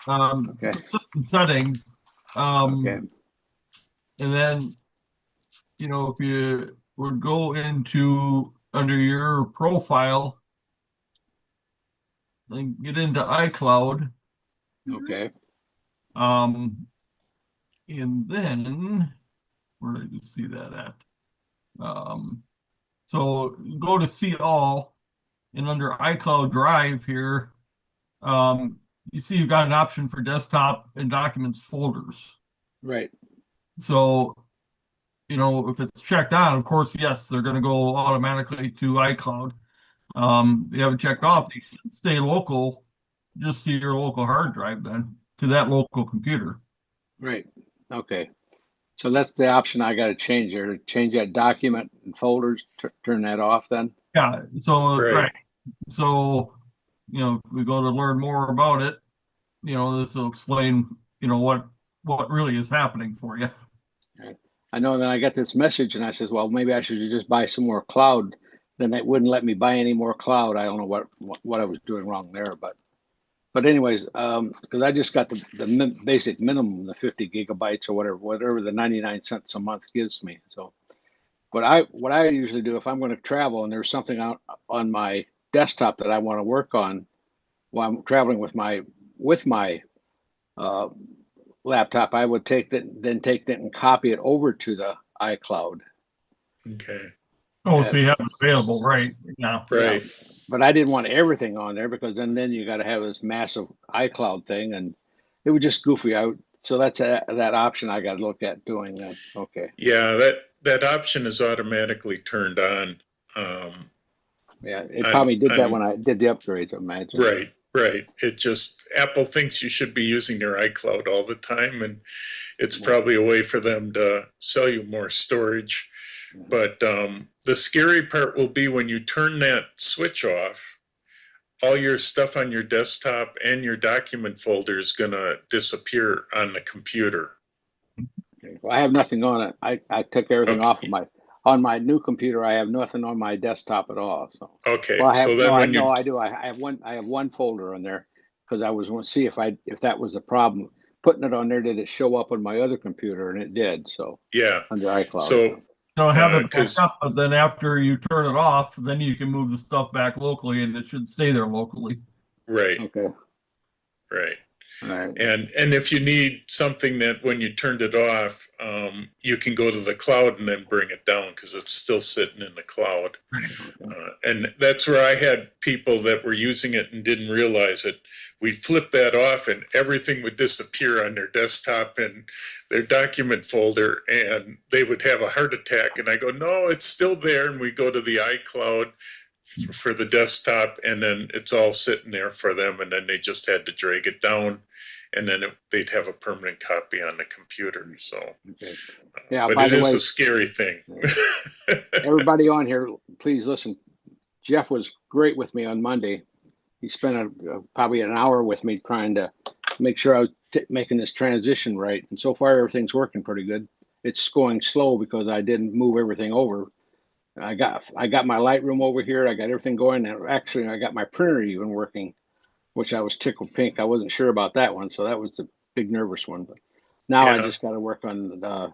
some system settings. Okay. And then, if you would go into under your profile and get into iCloud. Okay. And then where did you see that at? So go to see all, and under iCloud Drive here, you see you've got an option for desktop and documents folders. Right. So, if it's checked on, of course, yes, they're going to go automatically to iCloud. You have it checked off, they should stay local, just to your local hard drive then, to that local computer. Right. Okay. So that's the option I got to change there. Change that document and folders, turn that off then? Yeah, so, Right. So, if we go to learn more about it, this will explain, what really is happening for you. I know that I got this message and I says, well, maybe I should just buy some more cloud. Then it wouldn't let me buy any more cloud. I don't know what I was doing wrong there, but anyways, because I just got the basic minimum, the 50 gigabytes or whatever the 99 cents a month gives me. So what I usually do if I'm going to travel and there's something out on my desktop that I want to work on while I'm traveling with my laptop, I would take that and copy it over to the iCloud. Okay. Oh, so you have it available, right? Yeah. Right. Yeah. But I didn't want everything on there because then you got to have this massive iCloud thing, and it was just goofy. So that's that option I got to look at doing that. Okay. Yeah, that option is automatically turned on. Yeah, it probably did that when I did the upgrades, I imagine. Right. It just, Apple thinks you should be using their iCloud all the time, and it's probably a way for them to sell you more storage. But the scary part will be when you turn that switch off, all your stuff on your desktop and your document folder is going to disappear on the computer. Okay. Well, I have nothing on it. I took everything off of on my new computer. I have nothing on my desktop at all. So okay. Well, I have, so then I do. I have one folder on there because I was going to see if that was a problem. Putting it on there, did it show up on my other computer? And it did. So yeah, under iCloud. So have it back up, but then after you turn it off, then you can move the stuff back locally, and it should stay there locally. Right. Okay. Right. Right. And if you need something that when you turned it off, you can go to the cloud and then bring it down because it's still sitting in the cloud. And that's where I had people that were using it and didn't realize it. We'd flip that off and everything would disappear on their desktop and their document folder, and they would have a heart attack. And I go, no, it's still there. And we go to the iCloud for the desktop, and then it's all sitting there for them. And then they just had to drag it down, and then they'd have a permanent copy on the computer. So, Okay. Yeah, but by it the is way, a scary thing. everybody on here, please listen. Jeff was great with me on Monday. He spent probably an hour with me trying to make sure I was making this transition right. And so far, everything's working pretty good. It's going slow because I didn't move everything over. I got my Lightroom over here. I got everything going. And actually, I got my printer even working, which I was tickled pink. I wasn't sure about that one, so that was the big nervous one. But now I Yeah. just got to work on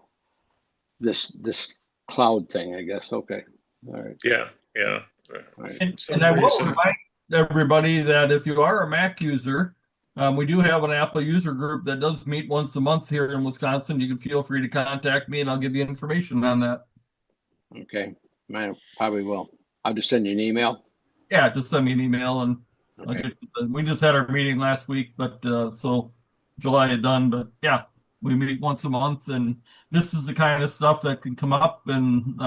this cloud thing, I guess. Okay, all right. Yeah. All right. And I will remind everybody that if you are a Mac user, we do have an Apple user group that does meet once a month here in Wisconsin. You can feel free to contact me and I'll give you information on that. Okay, I probably will. I'll just send you an email. Yeah, just send me an email and Okay. we just had our meeting last week, but so July had done, but yeah, we meet once a month and this is the kind of stuff that can come up. And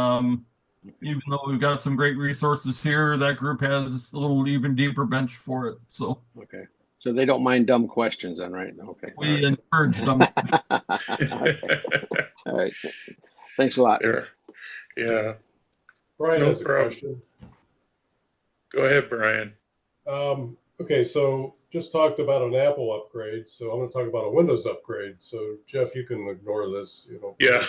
even though we've got some great resources here, that group has a little even deeper bench for it. So Okay, so they don't mind dumb questions then, right? Okay. we encourage them. All right. Thanks a lot. There. Yeah. Brian No has a problem. question. Go ahead, Brian. Okay, so just talked about an Apple upgrade, so I'm going to talk about a Windows upgrade. So Jeff, you can ignore this. Yeah.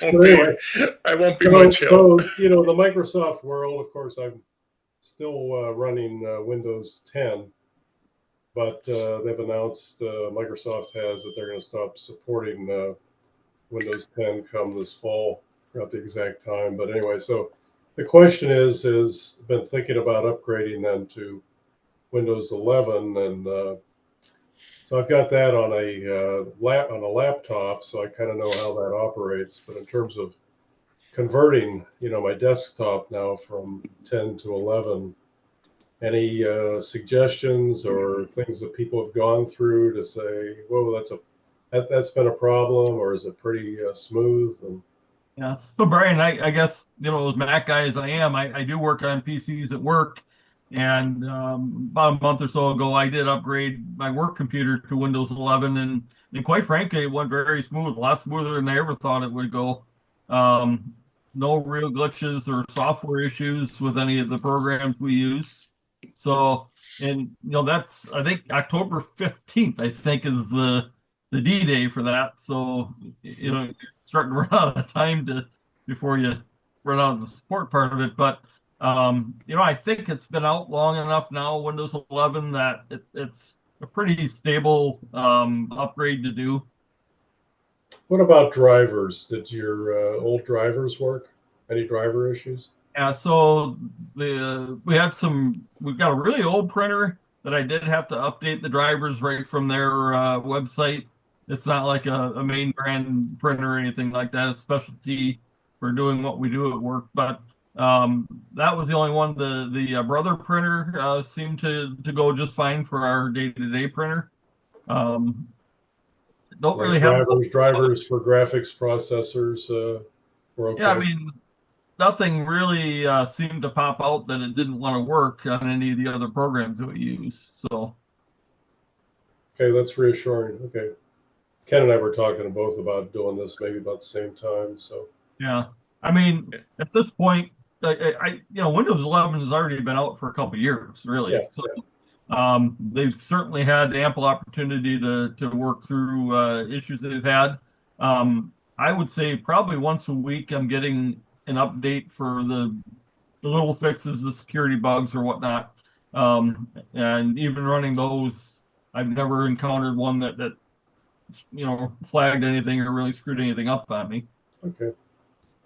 Anyway, I won't be much help. So, the Microsoft world, of course, I'm still running Windows 10, but they've announced Microsoft has that they're going to stop supporting Windows 10 come this fall. I forgot the exact time, but anyway, so the question is been thinking about upgrading then to Windows 11, and so I've got that on a laptop, so I kind of know how that operates. But in terms of converting, my desktop now from 10 to 11, any suggestions or things that people have gone through to say, whoa, that's been a problem, or is it pretty smooth? And Yeah. So Brian, I guess, as Mac guy as I am, I do work on PCs at work. And about a month or so ago, I did upgrade my work computer to Windows 11. And quite frankly, it went very smooth, a lot smoother than I ever thought it would go. No real glitches or software issues with any of the programs we use. So, and that's, I think October 15th, I think is the D-Day for that. So, you're starting to run out of time before you run out of the support part of it. But, I think it's been out long enough now, Windows 11, that it's a pretty stable upgrade to do. what about drivers? Did your old drivers work? Any driver issues? Yeah, so we've got a really old printer that I did have to update the drivers right from their website. It's not like a main brand printer or anything like that. It's specialty for doing what we do at work. But that was the only one. The Brother printer seemed to go just fine for our day-to-day printer. Don't really have drivers for graphics processors were okay. Yeah, I mean, nothing really seemed to pop out that it didn't want to work on any of the other programs that we use. So, okay, that's reassuring. Okay, Ken and I were talking both about doing this maybe about the same time. So, yeah, I mean, at this point, Windows 11 has already been out for a couple of years, really. Yeah, so, they've certainly had ample opportunity to work through issues they've had. I would say probably once a week, I'm getting an update for the little fixes, the security bugs or whatnot. And even running those, I've never encountered one that flagged anything or really screwed anything up on me. okay.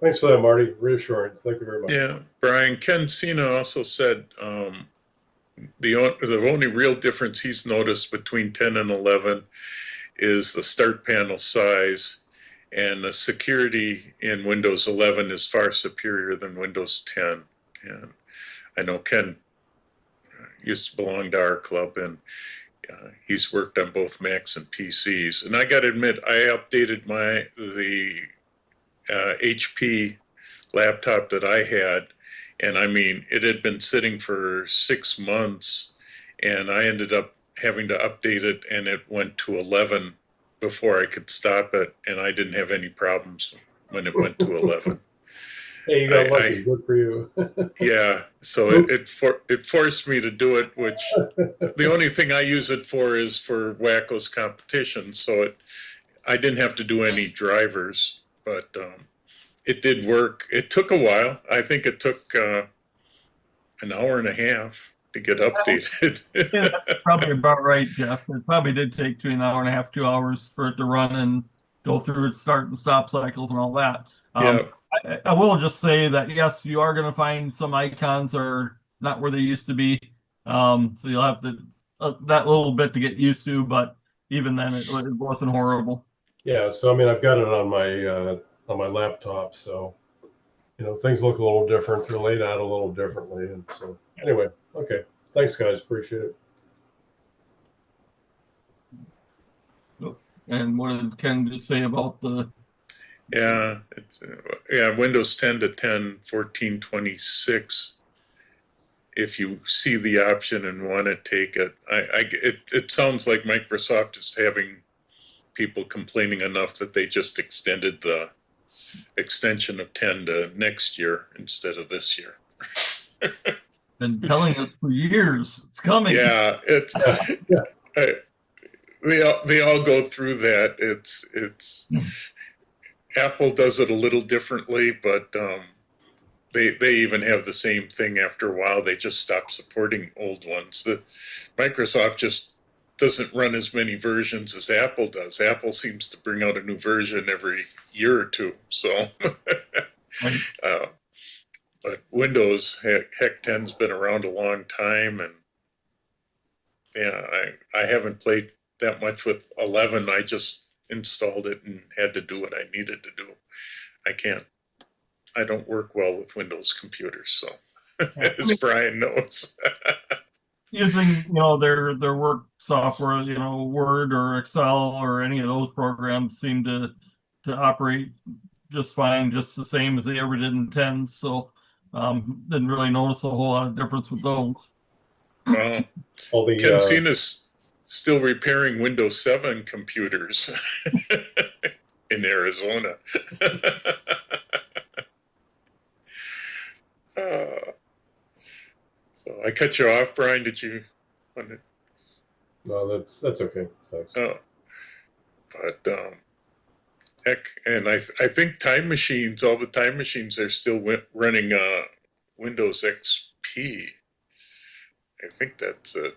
Thanks for that, Marty. Reassuring. Thank you very much. Yeah, Brian, Ken Cena also said the only real difference he's noticed between 10 and 11 is the start panel size, and the security in Windows 11 is far superior than Windows 10. And I know Ken used to belong to our club, and he's worked on both Macs and PCs. And I got to admit, I updated the HP laptop that I had, and I mean, it had been sitting for 6 months, and I ended up having to update it, and it went to 11 before I could stop it, and I didn't have any problems when it went to 11. Hey, you got lucky. Good for you. Yeah, so it forced me to do it, which the only thing I use it for is for Wacko's competition, so I didn't have to do any drivers, but it did work. It took a while. I think it took an hour and a half to get updated. Yeah, that's probably about right, Jeff. It probably did take between an hour and a half, 2 hours for it to run and go through its start and stop cycles and all that. Yeah. I will just say that, yes, you are going to find some icons are not where they used to be. So you'll have to that little bit to get used to, but even then it wasn't horrible. Yeah, so I mean, I've got it on my laptop, so things look a little different. They're laid out a little differently, and so anyway, okay. Thanks, guys. Appreciate it. And what did Ken just say about the? Yeah, it's Windows 10 to 10 1426. If you see the option and want to take it, it sounds like Microsoft is having people complaining enough that they just extended the extension of 10 to next year instead of this year. Been telling us for years it's coming. Yeah, it's they all go through that. It's Apple does it a little differently, but they even have the same thing after a while. They just stop supporting old ones. Microsoft just doesn't run as many versions as Apple does. Apple seems to bring out a new version every year or two. So, but Windows, heck, 10's been around a long time, and yeah, I haven't played that much with 11. I just installed it and had to do what I needed to do. I don't work well with Windows computers, so as Brian knows. Using their work software, Word or Excel or any of those programs seem to operate just fine, just the same as they ever did in 10. So didn't really notice a whole lot of difference with those. Ken Cena's still repairing Windows 7 computers in Arizona. So I cut you off, Brian. Did you want to? No, that's okay. Thanks. Oh, but heck, and I think Time Machines, all the Time Machines, are still running Windows XP. I think that's what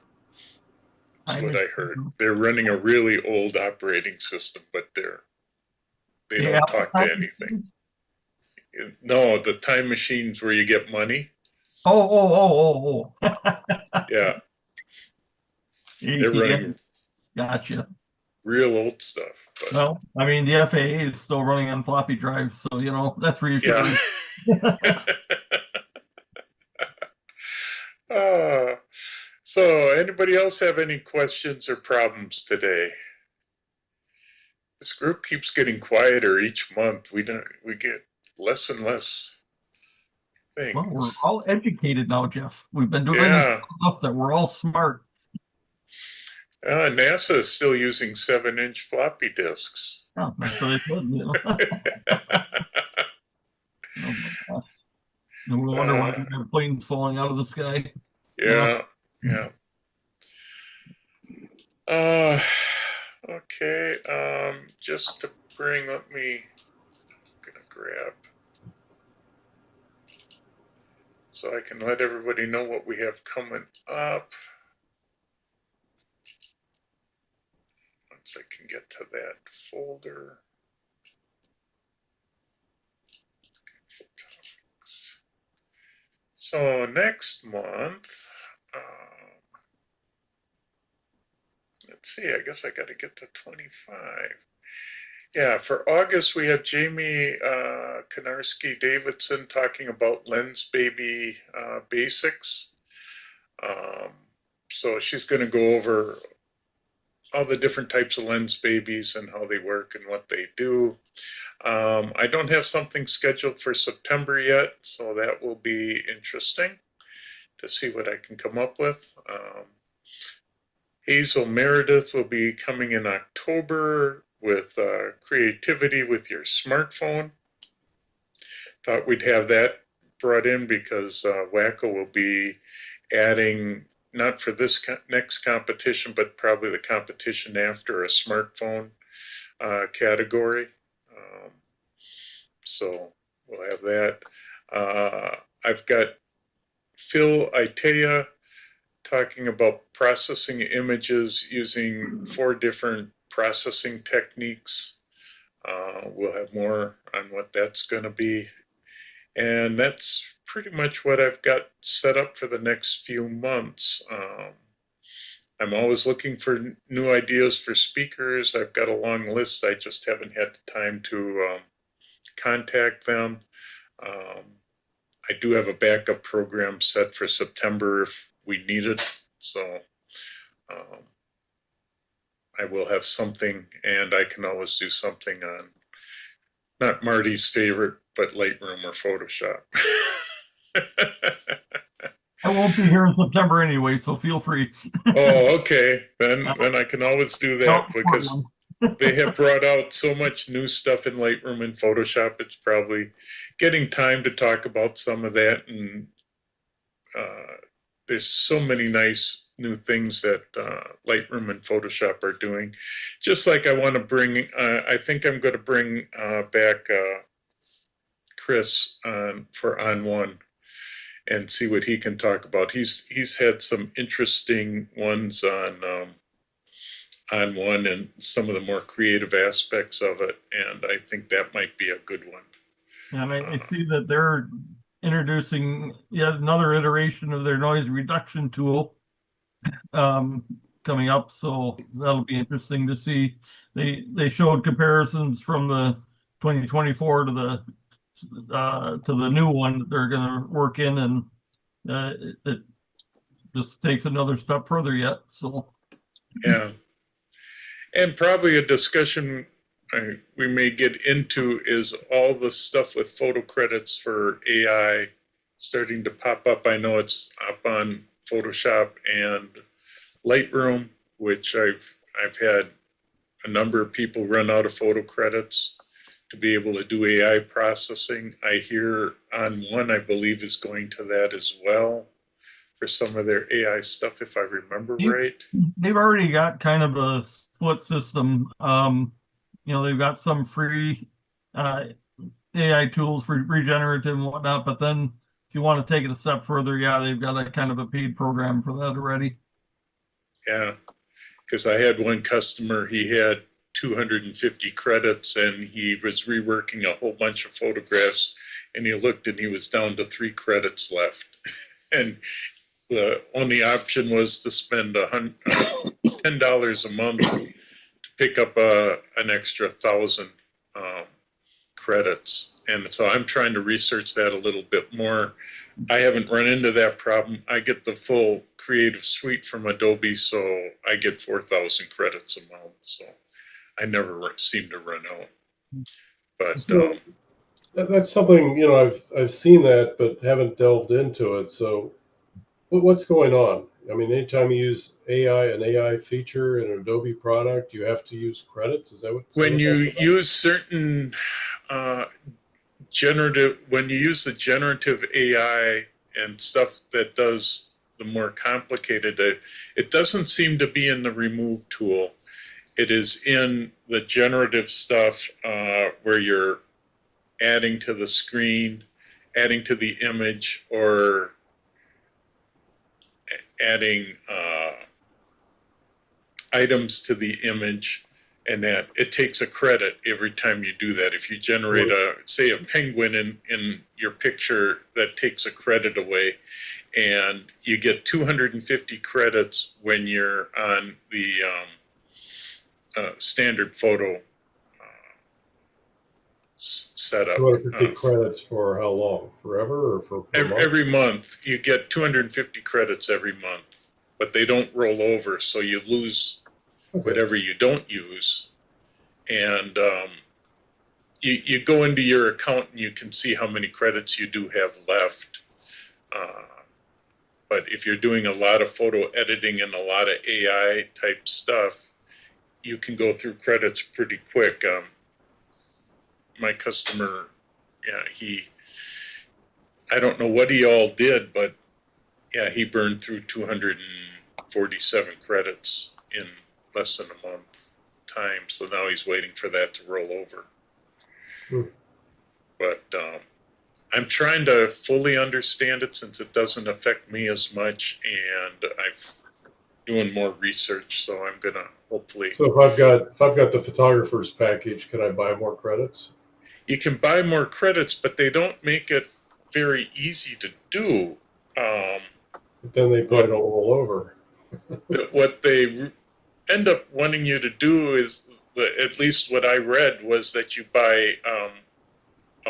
I heard. They're running a really old operating system, but they don't talk to anything. No, the Time Machines where you get money. Oh. Yeah. They're running gotcha. Real old stuff. But. Well, I mean, the FAA is still running on floppy drives, so that's reassuring. Yeah. So anybody else have any questions or problems today? This group keeps getting quieter each month. We get less and less things. Well, we're all educated now, Jeff. We've been doing this enough that we're all smart. NASA is still using 7-inch floppy disks. Oh, that's what it was, Oh my gosh. No wonder why we have planes falling out of the sky. Yeah. Okay. Just to bring, I'm gonna grab so I can let everybody know what we have coming up. Once I can get to that folder. So next month, see. I guess I got to get to 25. Yeah, for August, we have Jamie Konarski Davidson talking about lens baby basics. So she's going to go over all the different types of lens babies and how they work and what they do. I don't have something scheduled for September yet, so that will be interesting to see what I can come up with. Hazel Meredith will be coming in October with creativity with your smartphone. Thought we'd have that brought in because Wacko will be adding, not for this next competition, but probably the competition after, a smartphone category. So we'll have that. I've got Phil Itea talking about processing images using 4 different processing techniques. We'll have more on what that's going to be. And that's pretty much what I've got set up for the next few months. I'm always looking for new ideas for speakers. I've got a long list. I just haven't had the time to contact them. I do have a backup program set for September if we need it. So I will have something, and I can always do something on, not Marty's favorite, but Lightroom or Photoshop. I won't be here in September anyway, so feel free. Oh, okay. Then I can always do that because they have brought out so much new stuff in Lightroom and Photoshop. It's probably getting time to talk about some of that. And there's so many nice new things that Lightroom and Photoshop are doing. Just like I want to bring, I think I'm going to bring back Chris for On One and see what he can talk about. He's had some interesting ones on One and some of the more creative aspects of it, and I think that might be a good one. And I see that they're introducing yet another iteration of their noise reduction tool coming up, so that'll be interesting to see. They showed comparisons from the 2024 to the new one that they're going to work in, and it just takes another step further yet. So yeah, and probably a discussion we may get into is all the stuff with photo credits for AI starting to pop up. I know it's up on Photoshop and Lightroom, which I've had a number of people run out of photo credits to be able to do AI processing. I hear On One, I believe, is going to that as well for some of their AI stuff, if I remember right. they've already got kind of a split system. They've got some free AI tools for regenerative and whatnot, but then if you want to take it a step further, yeah, they've got a kind of a paid program for that already. Yeah, because I had one customer, he had 250 credits and he was reworking a whole bunch of photographs, and he looked and he was down to 3 credits left. And the only option was to spend $10 a month to pick up an extra 1,000 credits. And so I'm trying to research that a little bit more. I haven't run into that problem. I get the full Creative Suite from Adobe, so I get 4,000 credits a month. So I never seem to run out. But So that's something, I've seen that, but haven't delved into it. So what's going on? I mean, anytime you use an AI feature in an Adobe product, you have to use credits. Is that what? when you use certain when you use the generative AI and stuff that does the more complicated, it doesn't seem to be in the remove tool. It is in the generative stuff where you're adding to the screen, adding to the image, or adding items to the image, and that it takes a credit every time you do that. If you generate say a penguin in your picture, that takes a credit away, and you get 250 credits when you're on the standard photo setup. 250 credits for how long? Forever or for per month? Every month you get 250 credits every month, but they don't roll over, so you lose whatever you don't use. And you go into your account and you can see how many credits you do have left. But if you're doing a lot of photo editing and a lot of AI type stuff, you can go through credits pretty quick. My customer, yeah, I don't know what he all did, but yeah, he burned through 247 credits in less than a month time. So now he's waiting for that to roll over. But I'm trying to fully understand it since it doesn't affect me as much, and I'm doing more research. So I'm gonna hopefully. So if I've got the photographer's package, can I buy more credits? You can buy more credits, but they don't make it very easy to do. But then they probably don't roll over. What they end up wanting you to do is, at least what I read, was that you buy a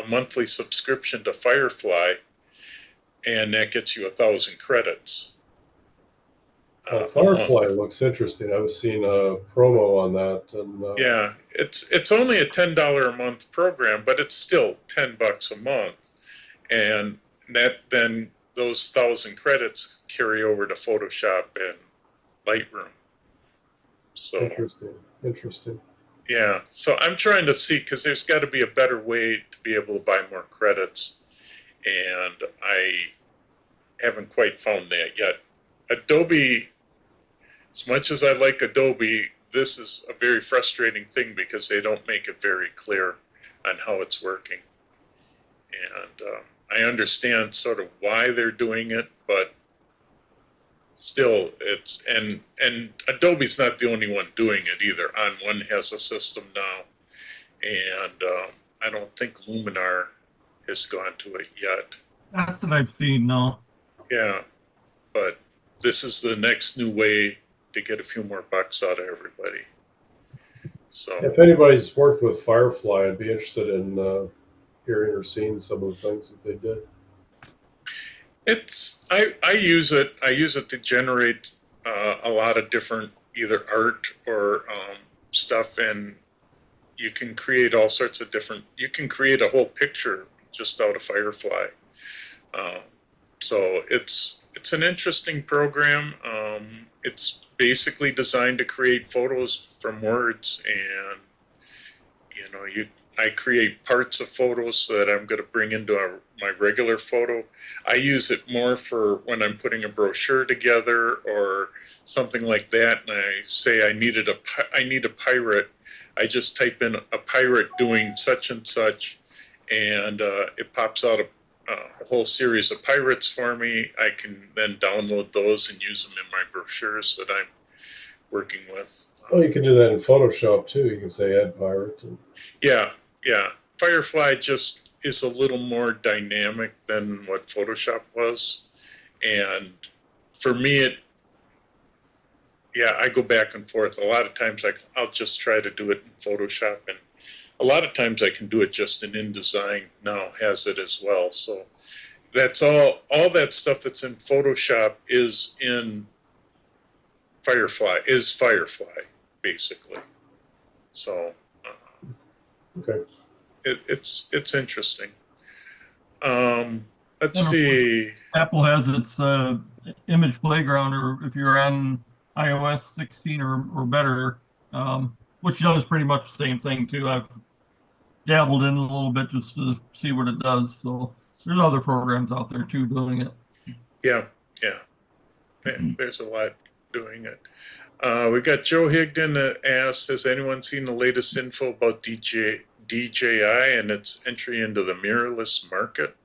monthly subscription to Firefly, and that gets you 1,000 credits. Firefly looks interesting. I was seeing a promo on that, and yeah, it's only a $10 a month program, but it's still $10 a month, and that then those 1,000 credits carry over to Photoshop and Lightroom. So interesting. yeah, so I'm trying to see, because there's got to be a better way to be able to buy more credits, and I haven't quite found that yet. Adobe, as much as I like Adobe, this is a very frustrating thing because they don't make it very clear on how it's working. And I understand sort of why they're doing it, but still, and Adobe's not the only one doing it either. On1 has a system now, and I don't think Luminar has gone to it yet. Not that I've seen, no. Yeah, but this is the next new way to get a few more bucks out of everybody. So if anybody's worked with Firefly, I'd be interested in hearing or seeing some of the things that they did. I use it. I use it to generate a lot of different either art or stuff, and you can create all sorts of different. You can create a whole picture just out of Firefly. So it's an interesting program. It's basically designed to create photos from words, and I create parts of photos that I'm going to bring into my regular photo. I use it more for when I'm putting a brochure together or something like that, and I say I need a pirate. I just type in a pirate doing such and such, and it pops out a whole series of pirates for me. I can then download those and use them in my brochures that I'm working with. Well, you can do that in Photoshop too. You can say add pirate. Yeah. Firefly just is a little more dynamic than what Photoshop was. And for me, I go back and forth. A lot of times I'll just try to do it in Photoshop, and a lot of times I can do it just in InDesign now has it as well. So that's all that stuff that's in Photoshop is in Firefly, basically. So okay. It's interesting. Let's see. Apple has its image playground, or if you're on iOS 16 or better, which does pretty much the same thing too. I've dabbled in a little bit just to see what it does. So there's other programs out there too doing it. Yeah. There's a lot doing it. We got Joe Higdon that asked, has anyone seen the latest info about DJI and its entry into the mirrorless market?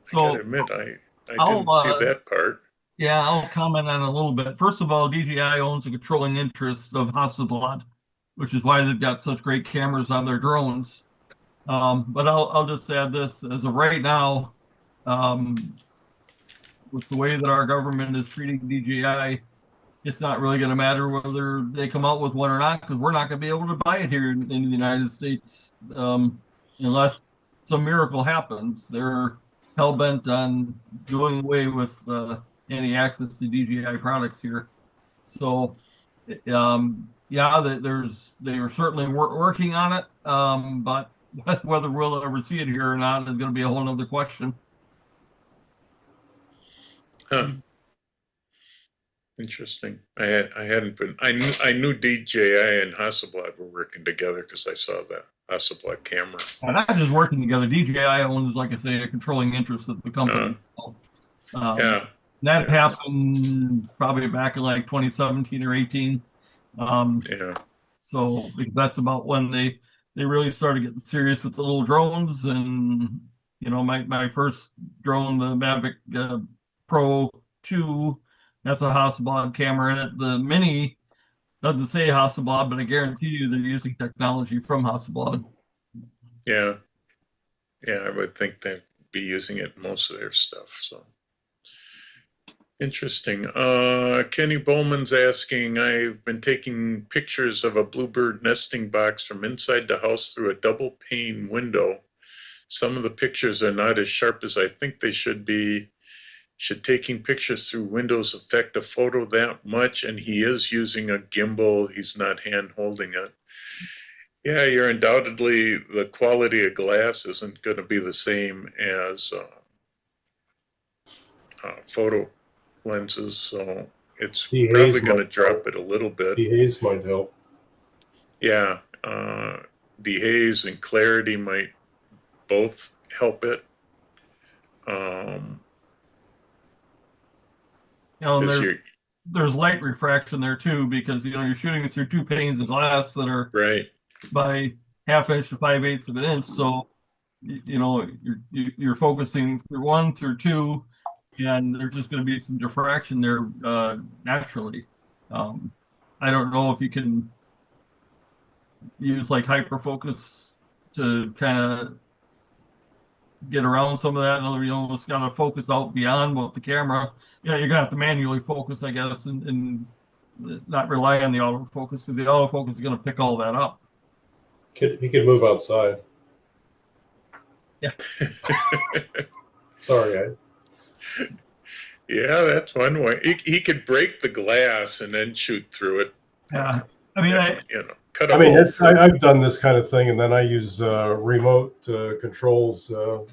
I gotta admit, I didn't see that part. Yeah, I'll comment on it a little bit. First of all, DJI owns a controlling interest of Hasselblad, which is why they've got such great cameras on their drones. But I'll just add this: as of right now, with the way that our government is treating DJI, it's not really going to matter whether they come out with one or not, because we're not going to be able to buy it here in the United States unless some miracle happens. They're hell bent on doing away with any access to DJI products here. So, yeah, they were certainly working on it, but whether we'll ever see it here or not is going to be a whole nother question. Huh. Interesting. I hadn't been. I knew DJI and Hasselblad were working together because I saw the Hasselblad camera. And not just working together. DJI owns, like I say, a controlling interest of the company. Yeah. That happened probably back in like 2017 or 18. Yeah. So that's about when they really started getting serious with the little drones. And my first drone, the Mavic Pro 2, that's a Hasselblad camera in it. The Mini doesn't say Hasselblad, but I guarantee you they're using technology from Hasselblad. Yeah. Yeah, I would think they'd be using it in most of their stuff. So interesting. Kenny Bowman's asking, I've been taking pictures of a bluebird nesting box from inside the house through a double pane window. Some of the pictures are not as sharp as I think they should be. Should taking pictures through windows affect a photo that much? And he is using a gimbal. He's not hand holding it. Yeah, you're undoubtedly, the quality of glass isn't going to be the same as photo lenses, so it's probably going to drop it a little bit. Dehaze might help. Yeah, dehaze and clarity might both help it. There's light refraction there too, because you're shooting through two panes of glass that are right by 1/2 inch to 5/8 of an inch. So you're focusing through one, through two, and there's just going to be some diffraction there naturally. I don't know if you can use like hyperfocus to kind of get around some of that. In other words, you almost got to focus out beyond what the camera. Yeah, you're gonna have to manually focus, I guess, and not rely on the autofocus, because the autofocus is going to pick all that up. He could move outside. Yeah. Sorry, Yeah, that's one way. He could break the glass and then shoot through it. Yeah, I mean, cut a hole. I've done this kind of thing, and then I use remote controls. So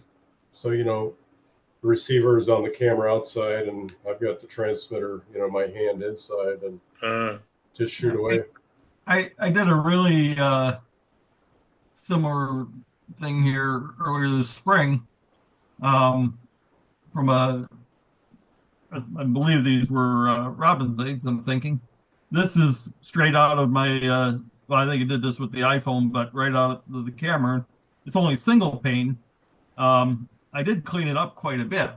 the receiver is on the camera outside, and I've got the transmitter, my hand inside, and just shoot away. I did a really similar thing here earlier this spring. From I believe these were robin's eggs, I'm thinking. This is straight out of my, well, I think I did this with the iPhone, but right out of the camera. It's only single pane. I did clean it up quite a bit,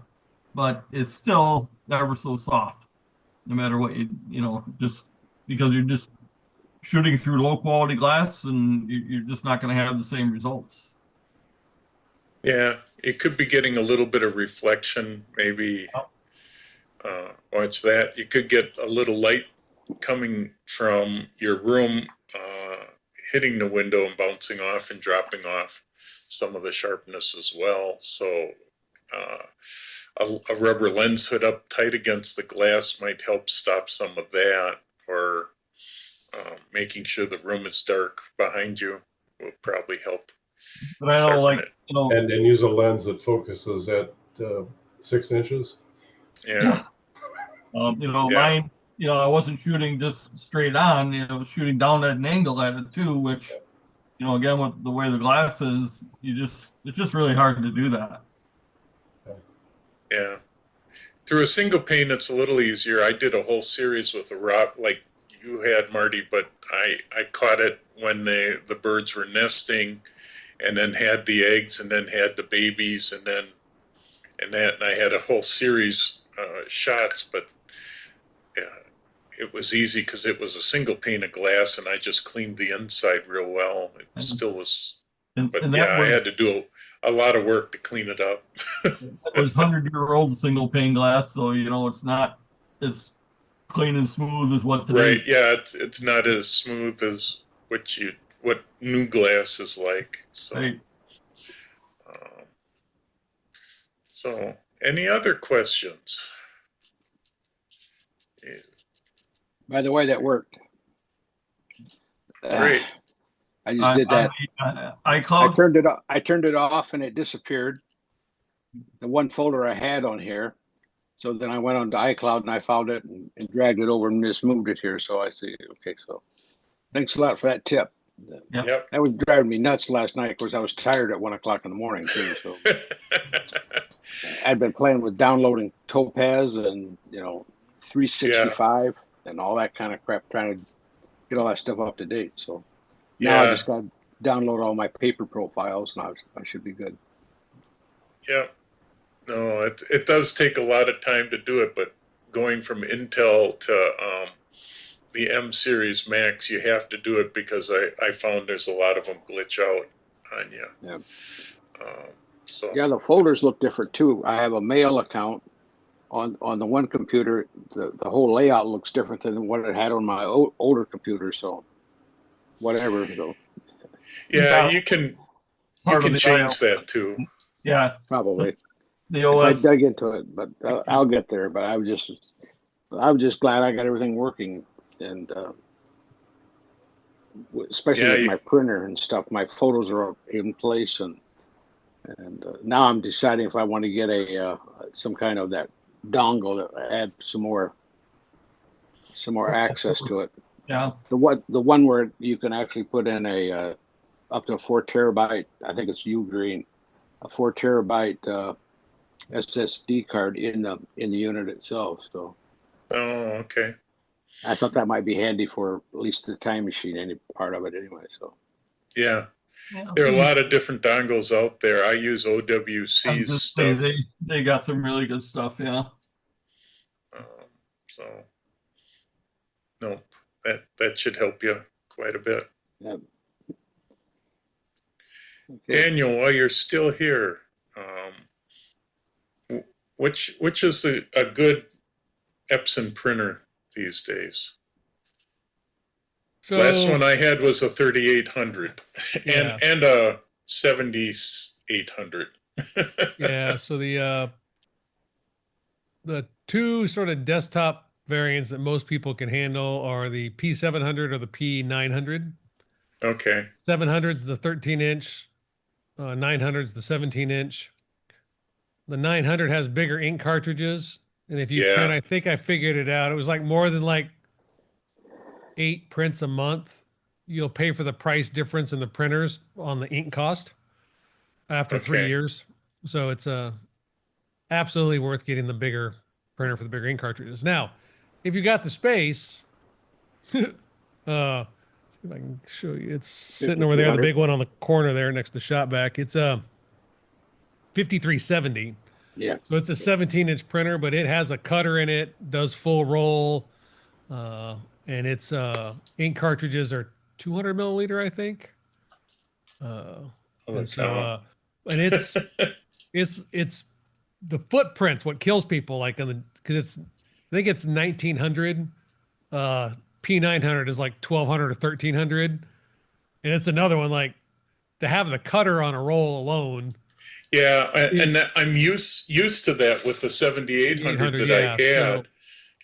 but it's still ever so soft, no matter what just because you're just shooting through low quality glass, and you're just not going to have the same results. Yeah, it could be getting a little bit of reflection, maybe. Watch that. You could get a little light coming from your room, hitting the window and bouncing off and dropping off some of the sharpness as well. So a rubber lens hood up tight against the glass might help stop some of that, or making sure the room is dark behind you will probably help. But I know, like, and use a lens that focuses at 6 inches. Yeah. Mine, I wasn't shooting just straight on, shooting down at an angle at it too, which, again, with the way the glass is, it's just really hard to do that. Yeah. Through a single pane, it's a little easier. I did a whole series with a rock like you had, Marty, but I caught it when the birds were nesting, and then had the eggs, and then had the babies, and I had a whole series shots, but it was easy because it was a single pane of glass, and I just cleaned the inside real well. It still was, but I had to do a lot of work to clean it up. It was 100-year-old single pane glass, so it's not as clean and smooth as what today. Right. Yeah. It's not as smooth as what new glass is like. So, Right. um, so any other questions? Yeah, By the way, that worked. great. I just did that. iCloud. I turned it off and it disappeared. The one folder I had on here. So then I went on to iCloud and I found it and dragged it over and just moved it here. So I see. Okay, so thanks a lot for that tip. Yeah. Yep. That was driving me nuts last night because I was tired at 1 o'clock in the morning too. So I'd been playing with downloading Topaz and 365 and all that kind of crap, trying to get all that stuff up to date. So now I just got to download all my paper profiles and I should be good. Yeah. No, it does take a lot of time to do it, but going from Intel to the M series Macs, you have to do it because I found there's a lot of them glitch out on you. Yeah. So Yeah, the folders look different too. I have a mail account on the one computer. The whole layout looks different than what it had on my older computer. So whatever. So yeah, you can change that too. Yeah. probably. The OS. If I dug into it, but I'll get there. But I was just glad I got everything working, and especially with my printer and stuff. My photos are in place, and now I'm deciding if I want to get a some kind of that dongle that add some more access to it. Yeah. The one where you can actually put in a up to 4 terabyte. I think it's Ugreen, a 4 terabyte. SSD card in the unit itself. So, oh, okay. I thought that might be handy for at least the time machine, any part of it anyway. So, yeah, there are a lot of different dongles out there. I use OWC's stuff. They got some really good stuff. Yeah. So, nope, that should help you quite a bit. yeah. Okay. Daniel, while you're still here, which is a good Epson printer these days? So last one I had was a 3800 and a 7800. Yeah, so the two sort of desktop variants that most people can handle are the P700 or the P900. Okay. 700's the 13-inch, 900's the 17-inch. The 900 has bigger ink cartridges, and if you print, I think I figured it out. It was like more than like 8 prints a month. You'll pay for the price difference in the printers on the ink cost after 3 years. So it's absolutely worth getting the bigger printer for the bigger ink cartridges. Now, if you got the space, see if I can show you. It's sitting over there, the big one on the corner there next to the shop vac. It's 5370. Yeah. So it's a 17-inch printer, but it has a cutter in it, does full roll, and its ink cartridges are 200 milliliter, I think. And so, and it's the footprints what kills people, like because it's, I think it's 1900. P900 is like 1200 or 1300, and it's another one like to have the cutter on a roll alone. Yeah, and I'm used to that with the 7800 that I had.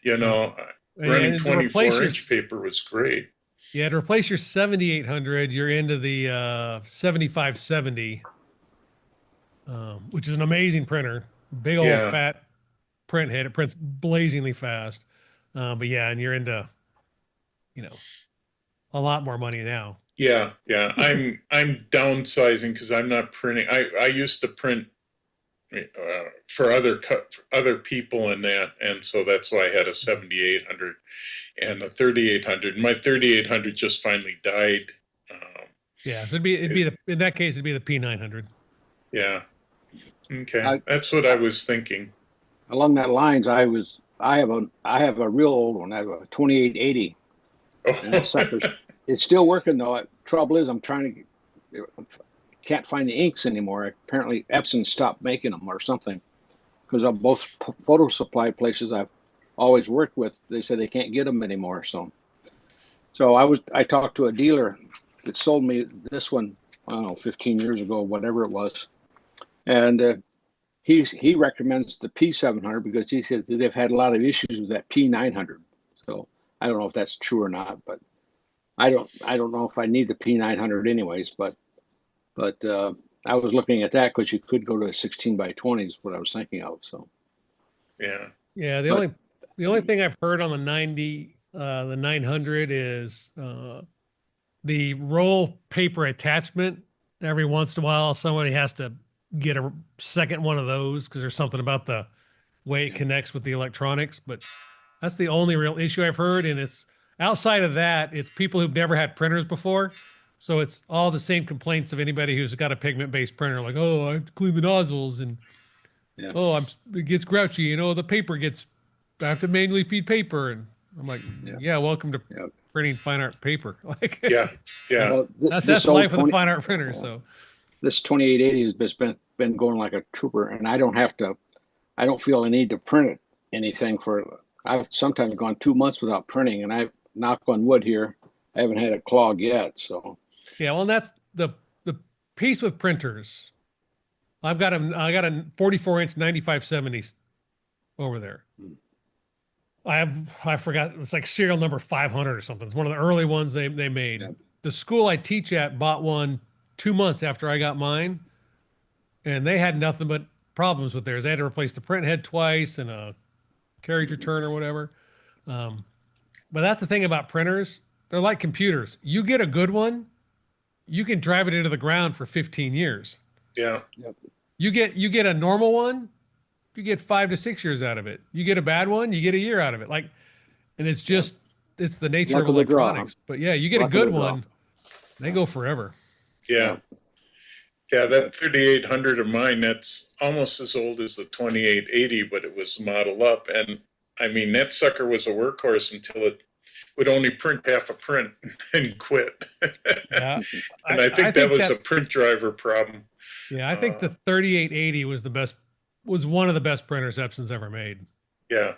So, running 24-inch paper was great. Yeah, to replace your 7800, you're into the 7570, which is an amazing printer. Big old fat print head. It prints blazingly fast. But yeah, and you're into, a lot more money now. Yeah. I'm downsizing because I'm not printing. I used to print for other people and that, and so that's why I had a 7800 and a 3800. My 3800 just finally died. Yeah, so in that case it'd be the P900. Yeah. Okay, that's what I was thinking. Along that lines, I have a real old one. I have a 2880. And that sucker's, it's still working though. Trouble is, I'm trying to can't find the inks anymore. Apparently, Epson stopped making them or something because of both photo supply places. I've always worked with, they said they can't get them anymore. So I talked to a dealer that sold me this one, I don't know, 15 years ago, whatever it was. And he recommends the P700 because he said they've had a lot of issues with that P900. So I don't know if that's true or not, but I don't know if I need the P900 anyways, but I was looking at that because you could go to a 16x20 is what I was thinking of. So Yeah. Yeah, But- the only thing I've heard on the 900 is the roll paper attachment. Every once in a while, somebody has to get a second one of those because there's something about the way it connects with the electronics. But that's the only real issue I've heard. And it's outside of that, it's people who've never had printers before. So it's all the same complaints of anybody who's got a pigment-based printer, like, oh, I have to clean the nozzles, and Yeah. oh, it gets grouchy. You know, the paper gets, I have to manually feed paper, and I'm like, Yeah. yeah, welcome to Yeah. printing fine art paper. Like, Yeah. Yeah. Well, that's this life old with a 20 fine art printer. yeah. So This 2880 has been going like a trooper, and I don't feel I need to print it anything for. I've sometimes gone 2 months without printing, and I've knock on wood here, I haven't had a clog yet. So yeah, well, and that's the piece with printers. I got a 44-inch 9570 over there. I forgot, it's like serial number 500 or something. It's one of the early ones they made. Yep. The school I teach at bought one 2 months after I got mine, and they had nothing but problems with theirs. They had to replace the print head twice and a carriage return or whatever. But that's the thing about printers. They're like computers. You get a good one, you can drive it into the ground for 15 years. Yeah. You get a normal one, you get 5 to 6 years out of it. You get a bad one, you get a year out of it. Like, and it's just it's the nature Luck of of the draw. electronics. But yeah, you get Luck a of good the draw. one, they go forever. Yeah. Yeah, that 3800 of mine, that's almost as old as the 2880, but it was model up. And I mean, that sucker was a workhorse until it would only print half a print and quit. Yeah. And I think that was that- a print driver problem. Yeah, I think the 3880 was one of the best printers Epson's ever made. Yeah.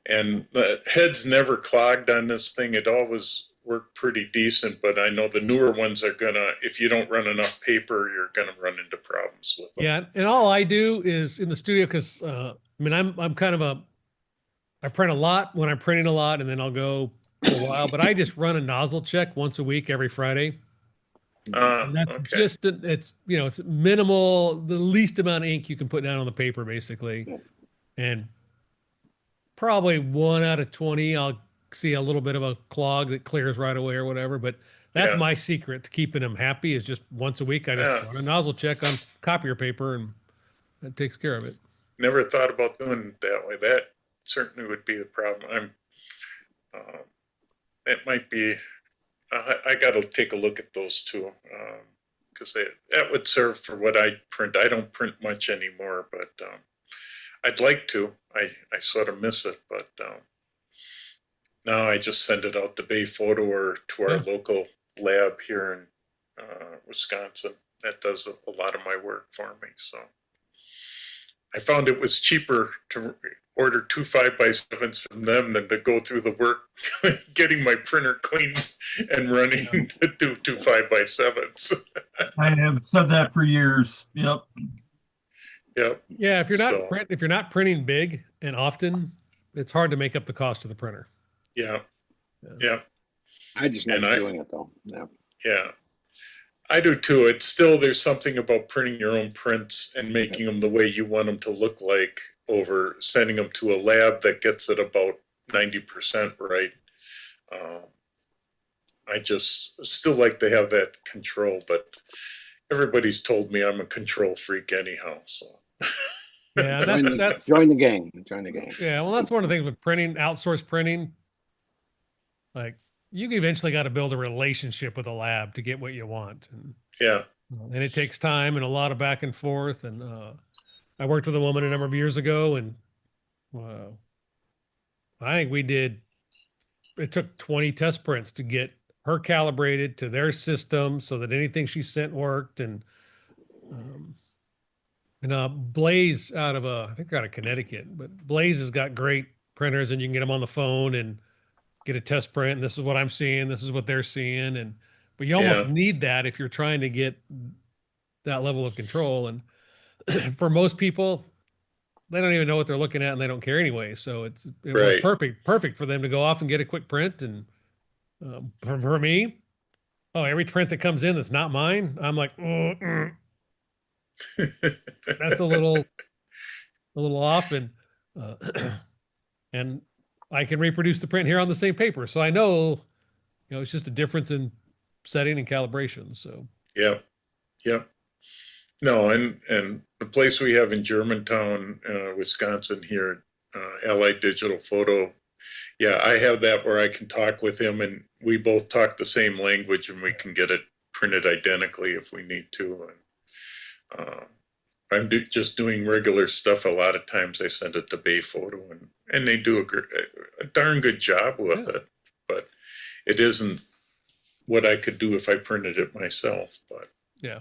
And the heads never clogged on this thing. It always worked pretty decent, but I know the newer ones are gonna, if you don't run enough paper, you're gonna run into problems with them. Yeah, and all I do is in the studio because I mean I'm kind of I print a lot when I'm printing a lot, and then I'll go for a while. But I just run a nozzle check once a week every Friday. And that's Okay. just it's it's minimal, the least amount of ink you can put down on the paper basically, Yeah. and probably 1 out of 20 I'll see a little bit of a clog that clears right away or whatever. But that's Yeah. my secret to keeping them happy is just once a week I just Yeah. run a nozzle check on copier paper, and that takes care of it. Never thought about doing it that way. That certainly would be the problem. It might be, I got to take a look at those two, because that would serve for what I print. I don't print much anymore, but I'd like to. I sort of miss it, but now I just send it out to Bay Photo or to our local lab here in Wisconsin. That does a lot of my work for me. So I found it was cheaper to order 2 5x7s from them than to go through the work getting my printer clean and running to do 2 5x7s. I have said that for years. Yep. Yep. Yeah, if So- you're not printing big and often, it's hard to make up the cost of the printer. Yeah. Yeah. I just like And doing it though. Yeah. Yeah. I do too. It's still, there's something about printing your own prints and making them the way you want them to look like over sending them to a lab that gets it about 90% right. I just still like to have that control, but everybody's told me I'm a control freak anyhow. So Yeah, that's Join the gang. Join the gang. yeah. Well, that's one of the things with printing, outsourced printing. Like you eventually got to build a relationship with a lab to get what you want, yeah. and it takes time and a lot of back and forth. And I worked with a woman a number of years ago, and I think it took 20 test prints to get her calibrated to their system so that anything she sent worked. And Blaze I think out of Connecticut, but Blaze has got great printers, and you can get them on the phone and get a test print. And this is what I'm seeing. This is what they're seeing. But you almost Yeah. need that if you're trying to get that level of control. And for most people, they don't even know what they're looking at and they don't care anyway. So it was Right. perfect for them to go off and get a quick print. And for me, every print that comes in that's not mine, I'm like, that's a little off. And and I can reproduce the print here on the same paper. So I know, it's just a difference in setting and calibration. So Yep. Yep. No, and the place we have in Germantown, Wisconsin here, Allied Digital Photo. Yeah, I have that where I can talk with him and we both talk the same language and we can get it printed identically if we need to. And I'm just doing regular stuff. A lot of times I send it to Bay Photo and they do a darn good job with it, but it isn't what I could do if I printed it myself. But yeah.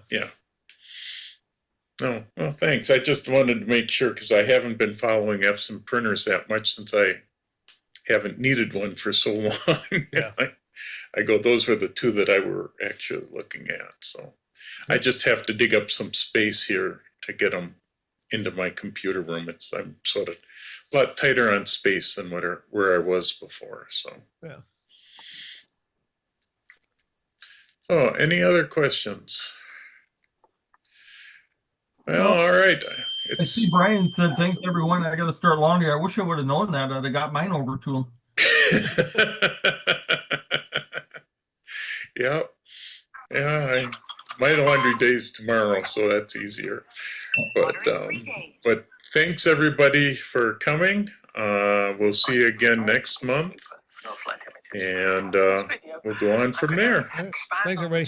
No, well, thanks. I just wanted to make sure because I haven't been following Epson printers that much since I haven't needed one for so long. Yeah. I go, those were the two that I were actually looking at. So I just have to dig up some space here to get them into my computer room. I'm sort of a lot tighter on space than where I was before. So Yeah. So any other questions? Well, all right. I see Brian said, thanks everyone. I got to start laundry. I wish I would have known that. I'd have got mine over to him. Yeah. My laundry day's tomorrow, so that's easier. But thanks everybody for coming. We'll see you again next month. And we'll go on from there. Thanks, everybody.